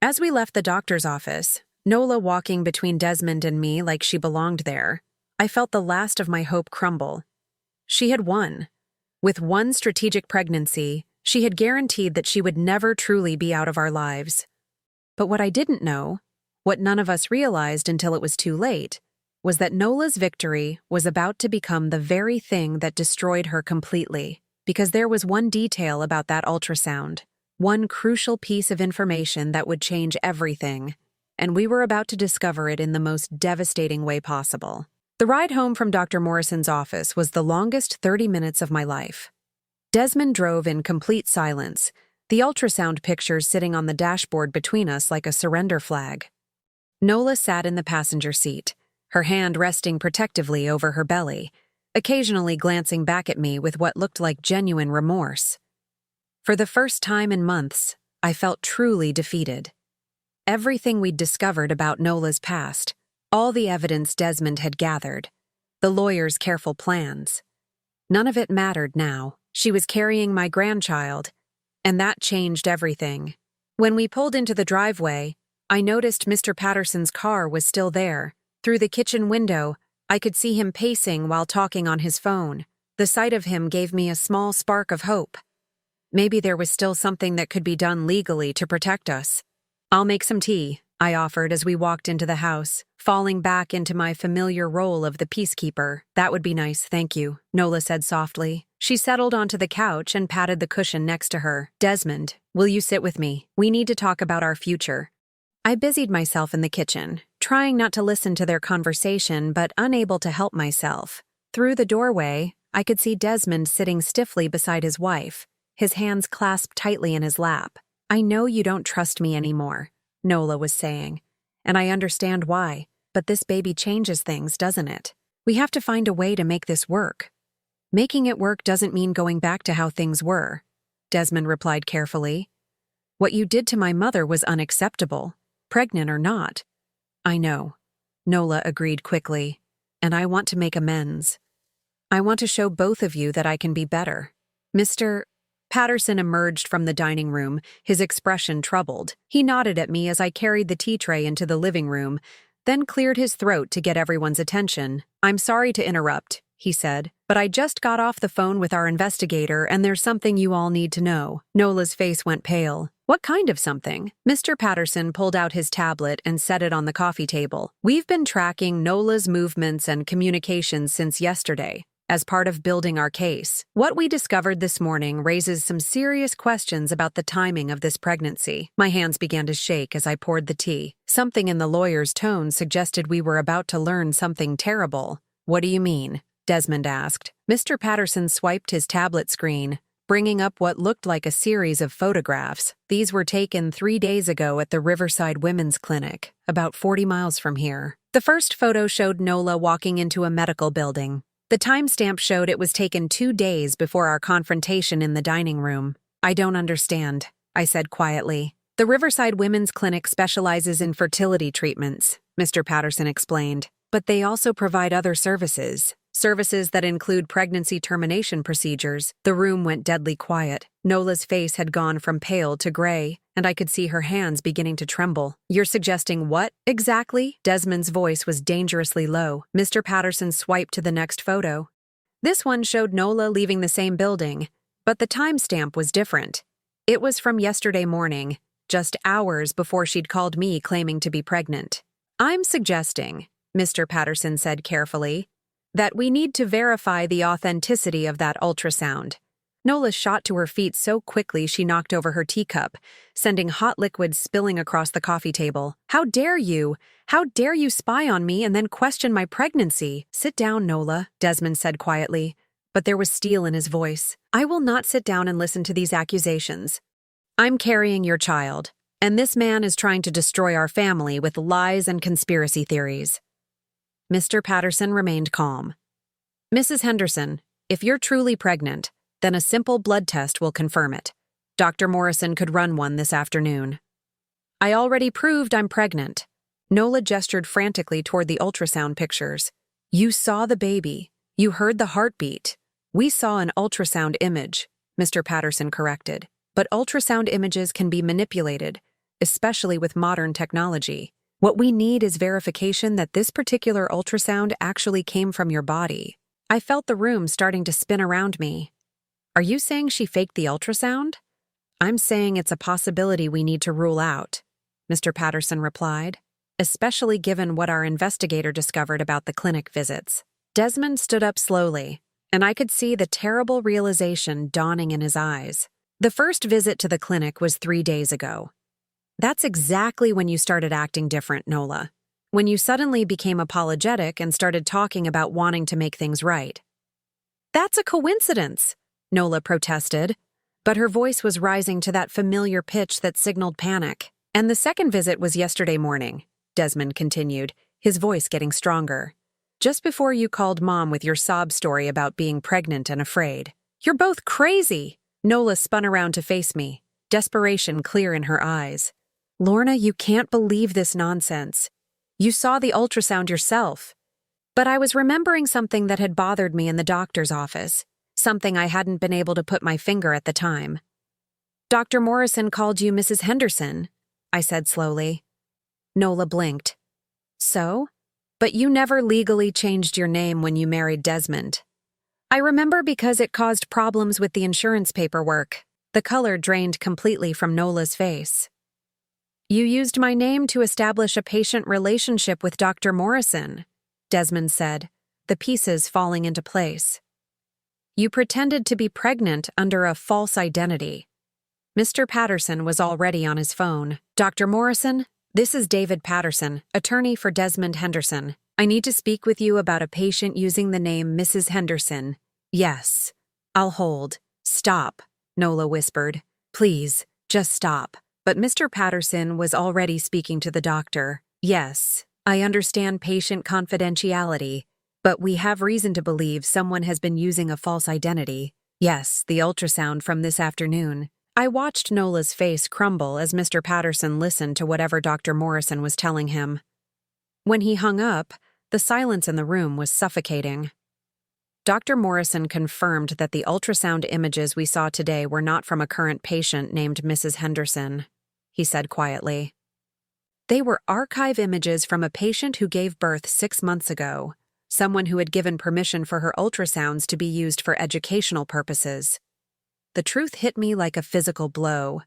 As we left the doctor's office, Nola walking between Desmond and me like she belonged there, I felt the last of my hope crumble. She had won. With one strategic pregnancy, she had guaranteed that she would never truly be out of our lives. But what I didn't know, what none of us realized until it was too late, was that Nola's victory was about to become the very thing that destroyed her completely, because there was one detail about that ultrasound, one crucial piece of information that would change everything, and we were about to discover it in the most devastating way possible. The ride home from Dr. Morrison's office was the longest 30 minutes of my life. Desmond drove in complete silence, the ultrasound pictures sitting on the dashboard between us like a surrender flag. Nola sat in the passenger seat, her hand resting protectively over her belly, occasionally glancing back at me with what looked like genuine remorse. For the first time in months, I felt truly defeated. Everything we'd discovered about Nola's past, all the evidence Desmond had gathered, the lawyer's careful plans. None of it mattered now. She was carrying my grandchild, and that changed everything. When we pulled into the driveway, I noticed Mr. Patterson's car was still there. Through the kitchen window, I could see him pacing while talking on his phone. The sight of him gave me a small spark of hope. Maybe there was still something that could be done legally to protect us. "I'll make some tea," I offered as we walked into the house, falling back into my familiar role of the peacekeeper. "That would be nice, thank you," Nola said softly. She settled onto the couch and patted the cushion next to her. "Desmond, will you sit with me? We need to talk about our future." I busied myself in the kitchen, trying not to listen to their conversation but unable to help myself. Through the doorway, I could see Desmond sitting stiffly beside his wife, his hands clasped tightly in his lap. "I know you don't trust me anymore," Nola was saying, "and I understand why, but this baby changes things, doesn't it? We have to find a way to make this work." "Making it work doesn't mean going back to how things were," Desmond replied carefully. "What you did to my mother was unacceptable, pregnant or not." "I know," Nola agreed quickly, "and I want to make amends. I want to show both of you that I can be better." Mr. Patterson emerged from the dining room, his expression troubled. He nodded at me as I carried the tea tray into the living room, then cleared his throat to get everyone's attention. "I'm sorry to interrupt," he said, "but I just got off the phone with our investigator and there's something you all need to know." Nola's face went pale. "What kind of something?" Mr. Patterson pulled out his tablet and set it on the coffee table. "We've been tracking Nola's movements and communications since yesterday, as part of building our case. What we discovered this morning raises some serious questions about the timing of this pregnancy." My hands began to shake as I poured the tea. Something in the lawyer's tone suggested we were about to learn something terrible. "What do you mean?" Desmond asked. Mr. Patterson swiped his tablet screen, bringing up what looked like a series of photographs. "These were taken 3 days ago at the Riverside Women's Clinic, about 40 miles from here." The first photo showed Nola walking into a medical building. The timestamp showed it was taken 2 days before our confrontation in the dining room. "I don't understand," I said quietly. "The Riverside Women's Clinic specializes in fertility treatments," Mr. Patterson explained, "but they also provide other services that include pregnancy termination procedures." The room went deadly quiet. Nola's face had gone from pale to gray, and I could see her hands beginning to tremble. "You're suggesting what, exactly?" Desmond's voice was dangerously low. Mr. Patterson swiped to the next photo. This one showed Nola leaving the same building, but the timestamp was different. It was from yesterday morning, just hours before she'd called me claiming to be pregnant. "I'm suggesting," Mr. Patterson said carefully, "that we need to verify the authenticity of that ultrasound." Nola shot to her feet so quickly she knocked over her teacup, sending hot liquid spilling across the coffee table. "How dare you? How dare you spy on me and then question my pregnancy?" "Sit down, Nola," Desmond said quietly, but there was steel in his voice. "I will not sit down and listen to these accusations. I'm carrying your child, and this man is trying to destroy our family with lies and conspiracy theories." Mr. Patterson remained calm. "Mrs. Henderson, if you're truly pregnant, then a simple blood test will confirm it. Dr. Morrison could run one this afternoon." "I already proved I'm pregnant." Nola gestured frantically toward the ultrasound pictures. "You saw the baby. You heard the heartbeat. We saw an ultrasound image," Mr. Patterson corrected. "But ultrasound images can be manipulated, especially with modern technology. What we need is verification that this particular ultrasound actually came from your body." I felt the room starting to spin around me. "Are you saying she faked the ultrasound?" "I'm saying it's a possibility we need to rule out," Mr. Patterson replied, "especially given what our investigator discovered about the clinic visits." Desmond stood up slowly, and I could see the terrible realization dawning in his eyes. "The first visit to the clinic was 3 days ago. That's exactly when you started acting different, Nola. When you suddenly became apologetic and started talking about wanting to make things right." "That's a coincidence," Nola protested, but her voice was rising to that familiar pitch that signaled panic. "And the second visit was yesterday morning," Desmond continued, his voice getting stronger. "Just before you called Mom with your sob story about being pregnant and afraid." "You're both crazy!" Nola spun around to face me, desperation clear in her eyes. "Lorna, you can't believe this nonsense. You saw the ultrasound yourself. But I was remembering something that had bothered me in the doctor's office, something I hadn't been able to put my finger at the time. "Dr. Morrison called you Mrs. Henderson," I said slowly. Nola blinked. "So? But you never legally changed your name when you married Desmond." "I remember because it caused problems with the insurance paperwork." The color drained completely from Nola's face. "You used my name to establish a patient relationship with Dr. Morrison," Desmond said, the pieces falling into place. "You pretended to be pregnant under a false identity." Mr. Patterson was already on his phone. "Dr. Morrison, this is David Patterson, attorney for Desmond Henderson. I need to speak with you about a patient using the name Mrs. Henderson." "Yes. I'll hold." "Stop," Nola whispered. "Please, just stop." But Mr. Patterson was already speaking to the doctor. "Yes, I understand patient confidentiality, but we have reason to believe someone has been using a false identity. Yes, the ultrasound from this afternoon." I watched Nola's face crumble as Mr. Patterson listened to whatever Dr. Morrison was telling him. When he hung up, the silence in the room was suffocating. Dr. Morrison confirmed that the ultrasound images we saw today were not from a current patient named Mrs. Henderson, he said quietly. They were archive images from a patient who gave birth 6 months ago, someone who had given permission for her ultrasounds to be used for educational purposes. The truth hit me like a physical blow.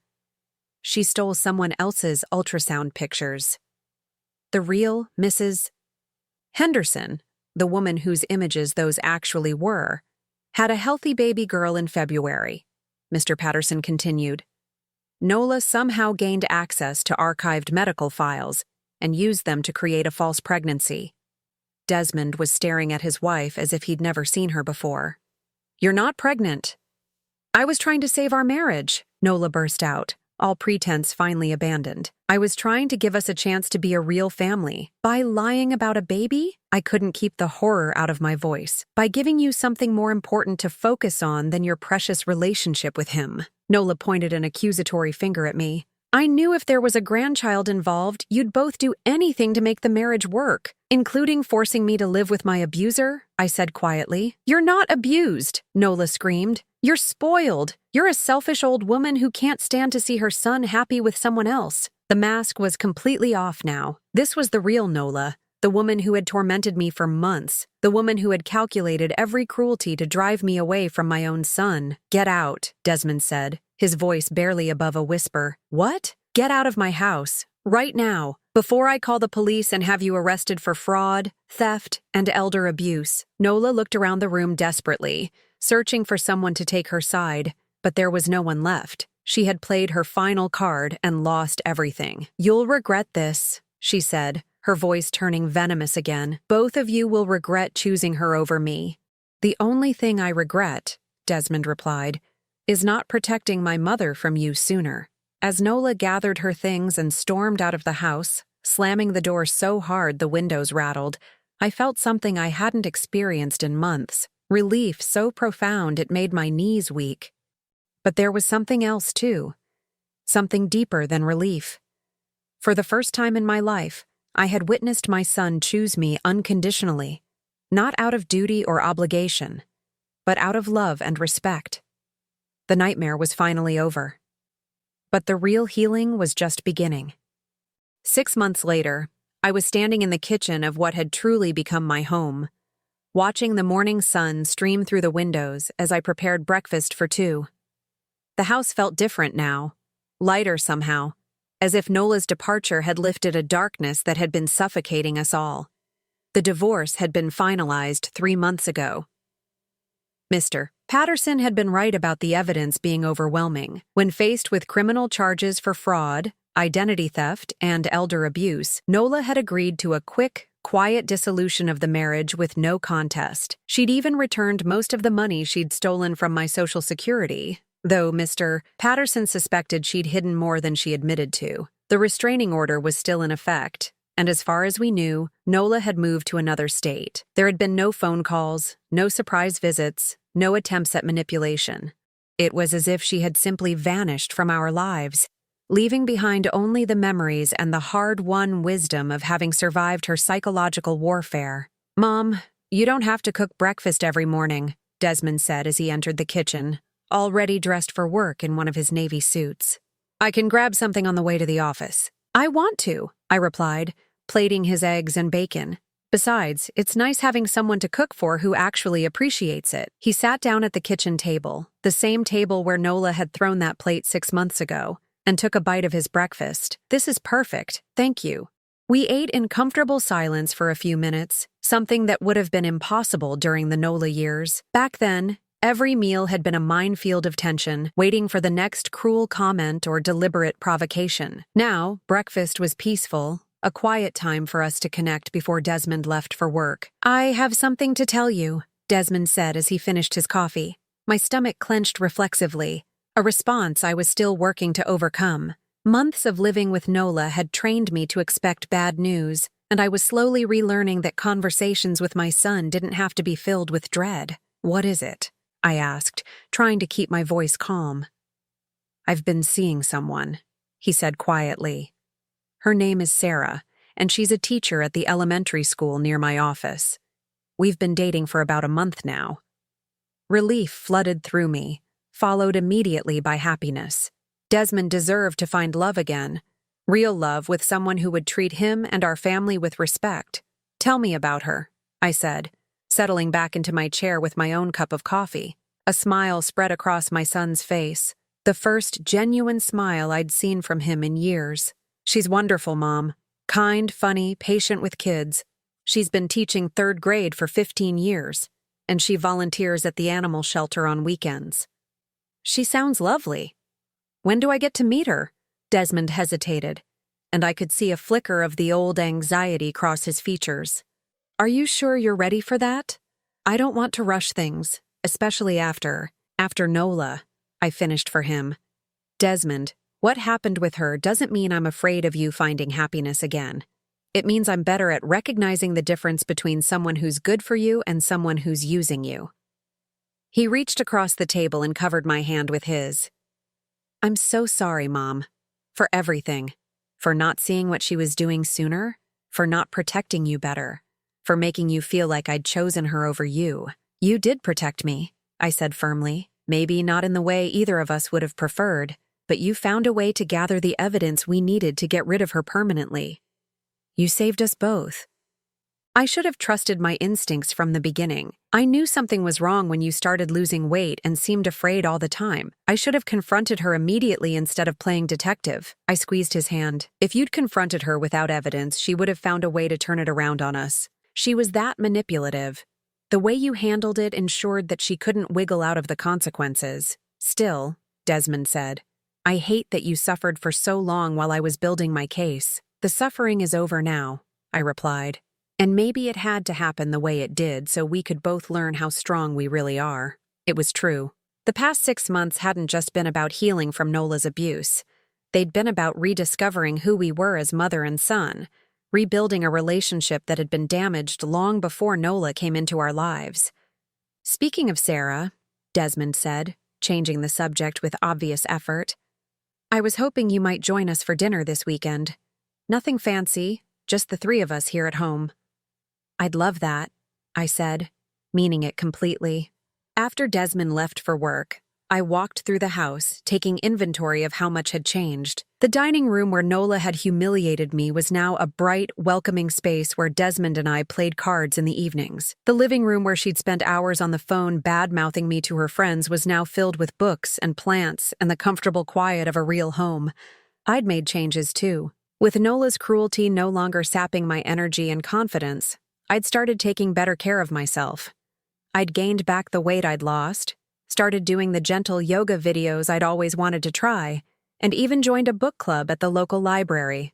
She stole someone else's ultrasound pictures. The real Mrs. Henderson, the woman whose images those actually were, had a healthy baby girl in February, Mr. Patterson continued. Nola somehow gained access to archived medical files and used them to create a false pregnancy. Desmond was staring at his wife as if he'd never seen her before. "You're not pregnant." "I was trying to save our marriage," Nola burst out, all pretense finally abandoned. "I was trying to give us a chance to be a real family. By lying about a baby?" I couldn't keep the horror out of my voice. "By giving you something more important to focus on than your precious relationship with him." Nola pointed an accusatory finger at me. "I knew if there was a grandchild involved, you'd both do anything to make the marriage work, including forcing me to live with my abuser," I said quietly. "You're not abused," Nola screamed. "You're spoiled. You're a selfish old woman who can't stand to see her son happy with someone else." The mask was completely off now. This was the real Nola, the woman who had tormented me for months, the woman who had calculated every cruelty to drive me away from my own son. "Get out," Desmond said, his voice barely above a whisper. "What?" "Get out of my house, right now, before I call the police and have you arrested for fraud, theft, and elder abuse." Nola looked around the room desperately, searching for someone to take her side, but there was no one left. She had played her final card and lost everything. "You'll regret this," she said, her voice turning venomous again. "Both of you will regret choosing her over me." "The only thing I regret," Desmond replied, "is not protecting my mother from you sooner." As Nola gathered her things and stormed out of the house, slamming the door so hard the windows rattled, I felt something I hadn't experienced in months. Relief so profound it made my knees weak. But there was something else, too. Something deeper than relief. For the first time in my life, I had witnessed my son choose me unconditionally, not out of duty or obligation, but out of love and respect. The nightmare was finally over. But the real healing was just beginning. 6 months later, I was standing in the kitchen of what had truly become my home, watching the morning sun stream through the windows as I prepared breakfast for 2. The house felt different now, lighter somehow, as if Nola's departure had lifted a darkness that had been suffocating us all. The divorce had been finalized 3 months ago. Mr. Patterson had been right about the evidence being overwhelming. When faced with criminal charges for fraud, identity theft, and elder abuse, Nola had agreed to a quick, quiet dissolution of the marriage with no contest. She'd even returned most of the money she'd stolen from my Social Security, though Mr. Patterson suspected she'd hidden more than she admitted to. The restraining order was still in effect, and as far as we knew, Nola had moved to another state. There had been no phone calls, no surprise visits, no attempts at manipulation. It was as if she had simply vanished from our lives, leaving behind only the memories and the hard-won wisdom of having survived her psychological warfare. Mom, you don't have to cook breakfast every morning, Desmond said as he entered the kitchen, already dressed for work in one of his navy suits. I can grab something on the way to the office. I want to, I replied, plating his eggs and bacon. Besides, it's nice having someone to cook for who actually appreciates it. He sat down at the kitchen table, the same table where Nola had thrown that plate 6 months ago, and took a bite of his breakfast. This is perfect, thank you. We ate in comfortable silence for a few minutes, something that would have been impossible during the Nola years. Back then, every meal had been a minefield of tension, waiting for the next cruel comment or deliberate provocation. Now, breakfast was peaceful, a quiet time for us to connect before Desmond left for work. I have something to tell you, Desmond said as he finished his coffee. My stomach clenched reflexively, a response I was still working to overcome. Months of living with Nola had trained me to expect bad news, and I was slowly relearning that conversations with my son didn't have to be filled with dread. What is it? I asked, trying to keep my voice calm. I've been seeing someone, he said quietly. Her name is Sarah, and she's a teacher at the elementary school near my office. We've been dating for about a month now. Relief flooded through me, followed immediately by happiness. Desmond deserved to find love again, real love with someone who would treat him and our family with respect. Tell me about her, I said, settling back into my chair with my own cup of coffee. A smile spread across my son's face, the first genuine smile I'd seen from him in years. She's wonderful, Mom. Kind, funny, patient with kids. She's been teaching 3rd grade for 15 years, and she volunteers at the animal shelter on weekends. She sounds lovely. When do I get to meet her? Desmond hesitated, and I could see a flicker of the old anxiety cross his features. Are you sure you're ready for that? I don't want to rush things, especially after Nola, I finished for him. Desmond, what happened with her doesn't mean I'm afraid of you finding happiness again. It means I'm better at recognizing the difference between someone who's good for you and someone who's using you. He reached across the table and covered my hand with his. I'm so sorry, Mom, for everything. For not seeing what she was doing sooner, for not protecting you better, for making you feel like I'd chosen her over you. You did protect me, I said firmly, maybe not in the way either of us would have preferred, but you found a way to gather the evidence we needed to get rid of her permanently. You saved us both. I should have trusted my instincts from the beginning. I knew something was wrong when you started losing weight and seemed afraid all the time. I should have confronted her immediately instead of playing detective. I squeezed his hand. If you'd confronted her without evidence, she would have found a way to turn it around on us. She was that manipulative. The way you handled it ensured that she couldn't wiggle out of the consequences. Still, Desmond said, I hate that you suffered for so long while I was building my case. The suffering is over now, I replied. And maybe it had to happen the way it did so we could both learn how strong we really are. It was true. The past 6 months hadn't just been about healing from Nola's abuse. They'd been about rediscovering who we were as mother and son, rebuilding a relationship that had been damaged long before Nola came into our lives. Speaking of Sarah, Desmond said, changing the subject with obvious effort, I was hoping you might join us for dinner this weekend. Nothing fancy, just the 3 of us here at home. I'd love that, I said, meaning it completely. After Desmond left for work, I walked through the house, taking inventory of how much had changed. The dining room where Nola had humiliated me was now a bright, welcoming space where Desmond and I played cards in the evenings. The living room where she'd spent hours on the phone bad-mouthing me to her friends was now filled with books and plants and the comfortable quiet of a real home. I'd made changes too. With Nola's cruelty no longer sapping my energy and confidence, I'd started taking better care of myself. I'd gained back the weight I'd lost, started doing the gentle yoga videos I'd always wanted to try, and even joined a book club at the local library.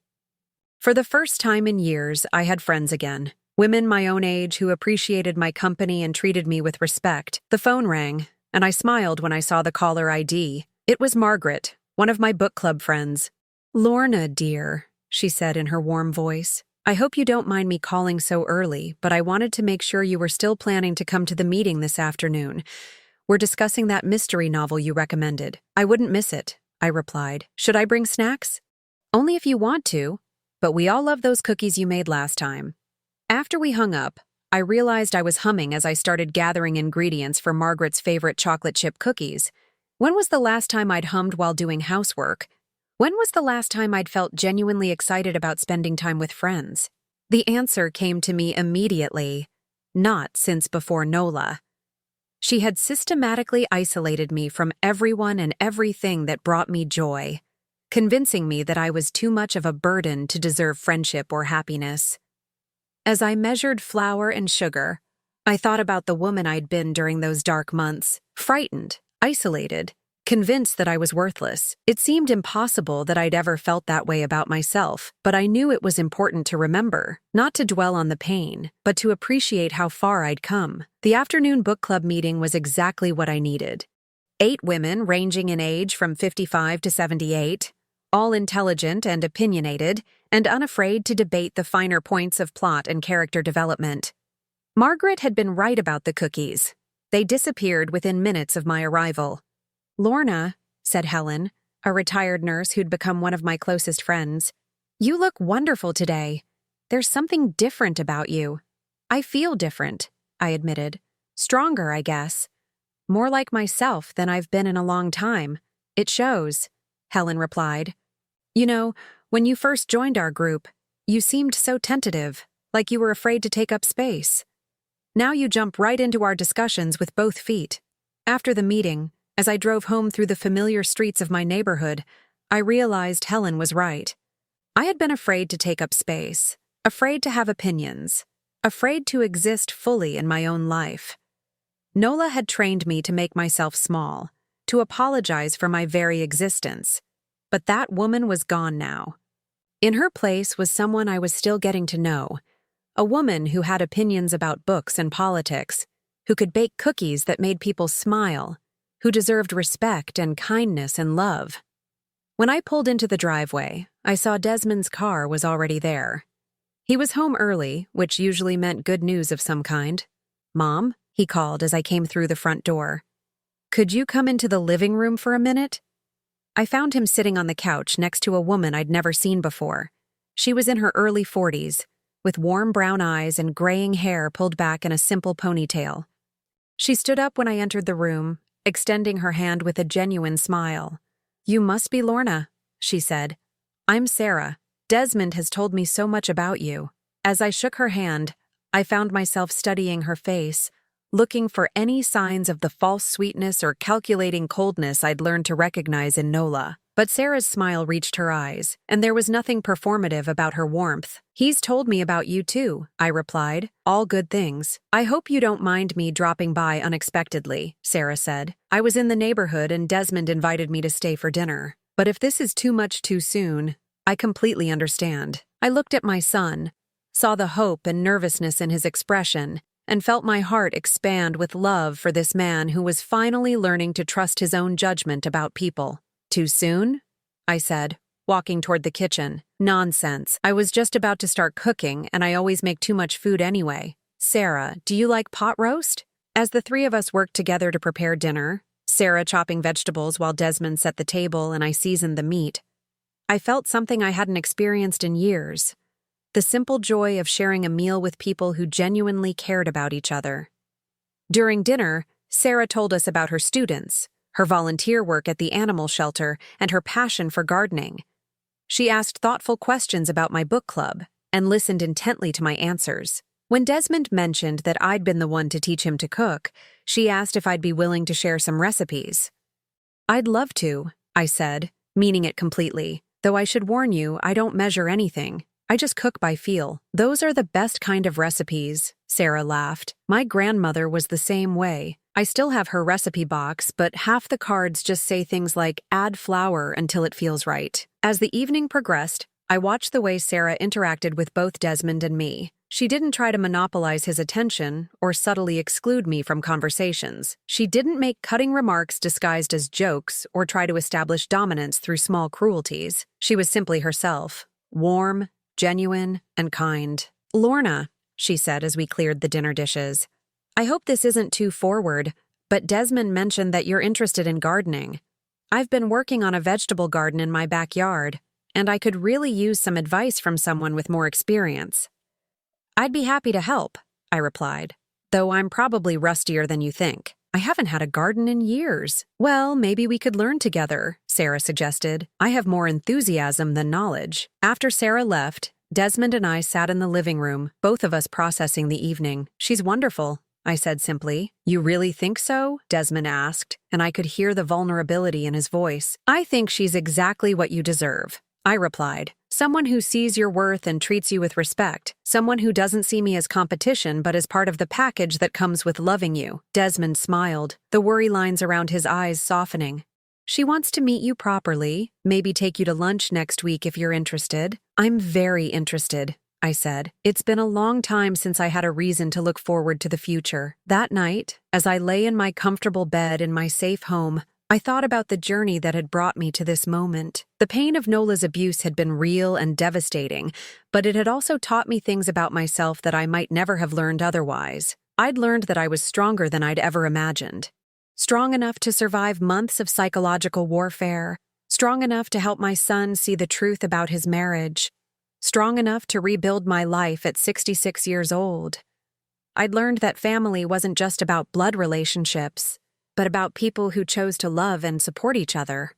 For the first time in years, I had friends again, women my own age who appreciated my company and treated me with respect. The phone rang, and I smiled when I saw the caller ID. It was Margaret, one of my book club friends. Lorna, dear, she said in her warm voice. I hope you don't mind me calling so early, but I wanted to make sure you were still planning to come to the meeting this afternoon. We're discussing that mystery novel you recommended. I wouldn't miss it, I replied. Should I bring snacks? Only if you want to, but we all love those cookies you made last time. After we hung up, I realized I was humming as I started gathering ingredients for Margaret's favorite chocolate chip cookies. When was the last time I'd hummed while doing housework? When was the last time I'd felt genuinely excited about spending time with friends? The answer came to me immediately. Not since before Nola. She had systematically isolated me from everyone and everything that brought me joy, convincing me that I was too much of a burden to deserve friendship or happiness. As I measured flour and sugar, I thought about the woman I'd been during those dark months, frightened, isolated, convinced that I was worthless. It seemed impossible that I'd ever felt that way about myself, but I knew it was important to remember, not to dwell on the pain, but to appreciate how far I'd come. The afternoon book club meeting was exactly what I needed. 8 women ranging in age from 55 to 78, all intelligent and opinionated, and unafraid to debate the finer points of plot and character development. Margaret had been right about the cookies. They disappeared within minutes of my arrival. "Lorna," said Helen, a retired nurse who'd become one of my closest friends, "you look wonderful today. There's something different about you." "I feel different," I admitted. "Stronger, I guess. More like myself than I've been in a long time. It shows," Helen replied. "You know, when you first joined our group, you seemed so tentative, like you were afraid to take up space. Now you jump right into our discussions with both feet." After the meeting, as I drove home through the familiar streets of my neighborhood, I realized Helen was right. I had been afraid to take up space, afraid to have opinions, afraid to exist fully in my own life. Nola had trained me to make myself small, to apologize for my very existence. But that woman was gone now. In her place was someone I was still getting to know, a woman who had opinions about books and politics, who could bake cookies that made people smile, who deserved respect and kindness and love. When I pulled into the driveway, I saw Desmond's car was already there. He was home early, which usually meant good news of some kind. "Mom," he called as I came through the front door. "Could you come into the living room for a minute?" I found him sitting on the couch next to a woman I'd never seen before. She was in her early 40s, with warm brown eyes and graying hair pulled back in a simple ponytail. She stood up when I entered the room, extending her hand with a genuine smile. "You must be Lorna," she said. "I'm Sarah. Desmond has told me so much about you." As I shook her hand, I found myself studying her face, looking for any signs of the false sweetness or calculating coldness I'd learned to recognize in Nola. But Sarah's smile reached her eyes, and there was nothing performative about her warmth. "He's told me about you too," I replied. "All good things." "I hope you don't mind me dropping by unexpectedly," Sarah said. "I was in the neighborhood and Desmond invited me to stay for dinner. But if this is too much too soon, I completely understand." I looked at my son, saw the hope and nervousness in his expression, and felt my heart expand with love for this man who was finally learning to trust his own judgment about people. "Too soon?" I said, walking toward the kitchen. "Nonsense. I was just about to start cooking, and I always make too much food anyway. Sarah, do you like pot roast?" As the 3 of us worked together to prepare dinner, Sarah chopping vegetables while Desmond set the table and I seasoned the meat, I felt something I hadn't experienced in years. The simple joy of sharing a meal with people who genuinely cared about each other. During dinner, Sarah told us about her students, her volunteer work at the animal shelter, and her passion for gardening. She asked thoughtful questions about my book club and listened intently to my answers. When Desmond mentioned that I'd been the one to teach him to cook, she asked if I'd be willing to share some recipes. "I'd love to," I said, meaning it completely, though I should warn you, I don't measure anything. I just cook by feel. "Those are the best kind of recipes," Sarah laughed. "My grandmother was the same way. I still have her recipe box, but half the cards just say things like, 'add flour until it feels right.'" As the evening progressed, I watched the way Sarah interacted with both Desmond and me. She didn't try to monopolize his attention or subtly exclude me from conversations. She didn't make cutting remarks disguised as jokes or try to establish dominance through small cruelties. She was simply herself, warm, genuine, and kind. "Lorna," she said as we cleared the dinner dishes, "I hope this isn't too forward, but Desmond mentioned that you're interested in gardening. I've been working on a vegetable garden in my backyard, and I could really use some advice from someone with more experience." "I'd be happy to help," I replied. Though I'm probably rustier than you think. I haven't had a garden in years. Well, maybe we could learn together, Sarah suggested. I have more enthusiasm than knowledge. After Sarah left, Desmond and I sat in the living room, both of us processing the evening. She's wonderful, I said simply. You really think so? Desmond asked, and I could hear the vulnerability in his voice. I think she's exactly what you deserve, I replied. Someone who sees your worth and treats you with respect. Someone who doesn't see me as competition but as part of the package that comes with loving you. Desmond smiled, the worry lines around his eyes softening. She wants to meet you properly, maybe take you to lunch next week if you're interested. I'm very interested, I said. It's been a long time since I had a reason to look forward to the future. That night, as I lay in my comfortable bed in my safe home, I thought about the journey that had brought me to this moment. The pain of Nola's abuse had been real and devastating, but it had also taught me things about myself that I might never have learned otherwise. I'd learned that I was stronger than I'd ever imagined. Strong enough to survive months of psychological warfare. Strong enough to help my son see the truth about his marriage. Strong enough to rebuild my life at 66 years old. I'd learned that family wasn't just about blood relationships, but about people who chose to love and support each other.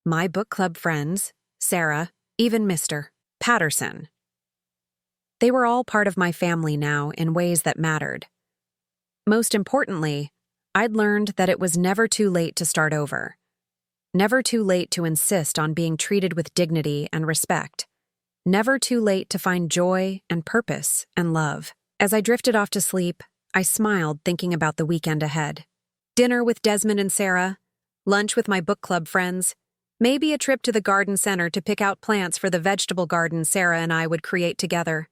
My book club friends, Sarah, even Mr. Patterson. They were all part of my family now in ways that mattered. Most importantly, I'd learned that it was never too late to start over. Never too late to insist on being treated with dignity and respect. Never too late to find joy and purpose and love. As I drifted off to sleep, I smiled thinking about the weekend ahead. Dinner with Desmond and Sarah, lunch with my book club friends, maybe a trip to the garden center to pick out plants for the vegetable garden Sarah and I would create together.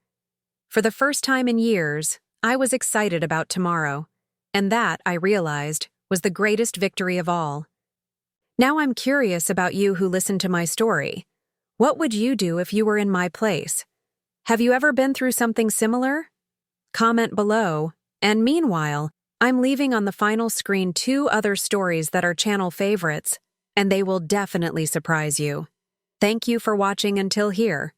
For the first time in years, I was excited about tomorrow, and that, I realized, was the greatest victory of all. Now I'm curious about you who listened to my story. What would you do if you were in my place? Have you ever been through something similar? Comment below, and meanwhile, I'm leaving on the final screen 2 other stories that are channel favorites, and they will definitely surprise you. Thank you for watching until here.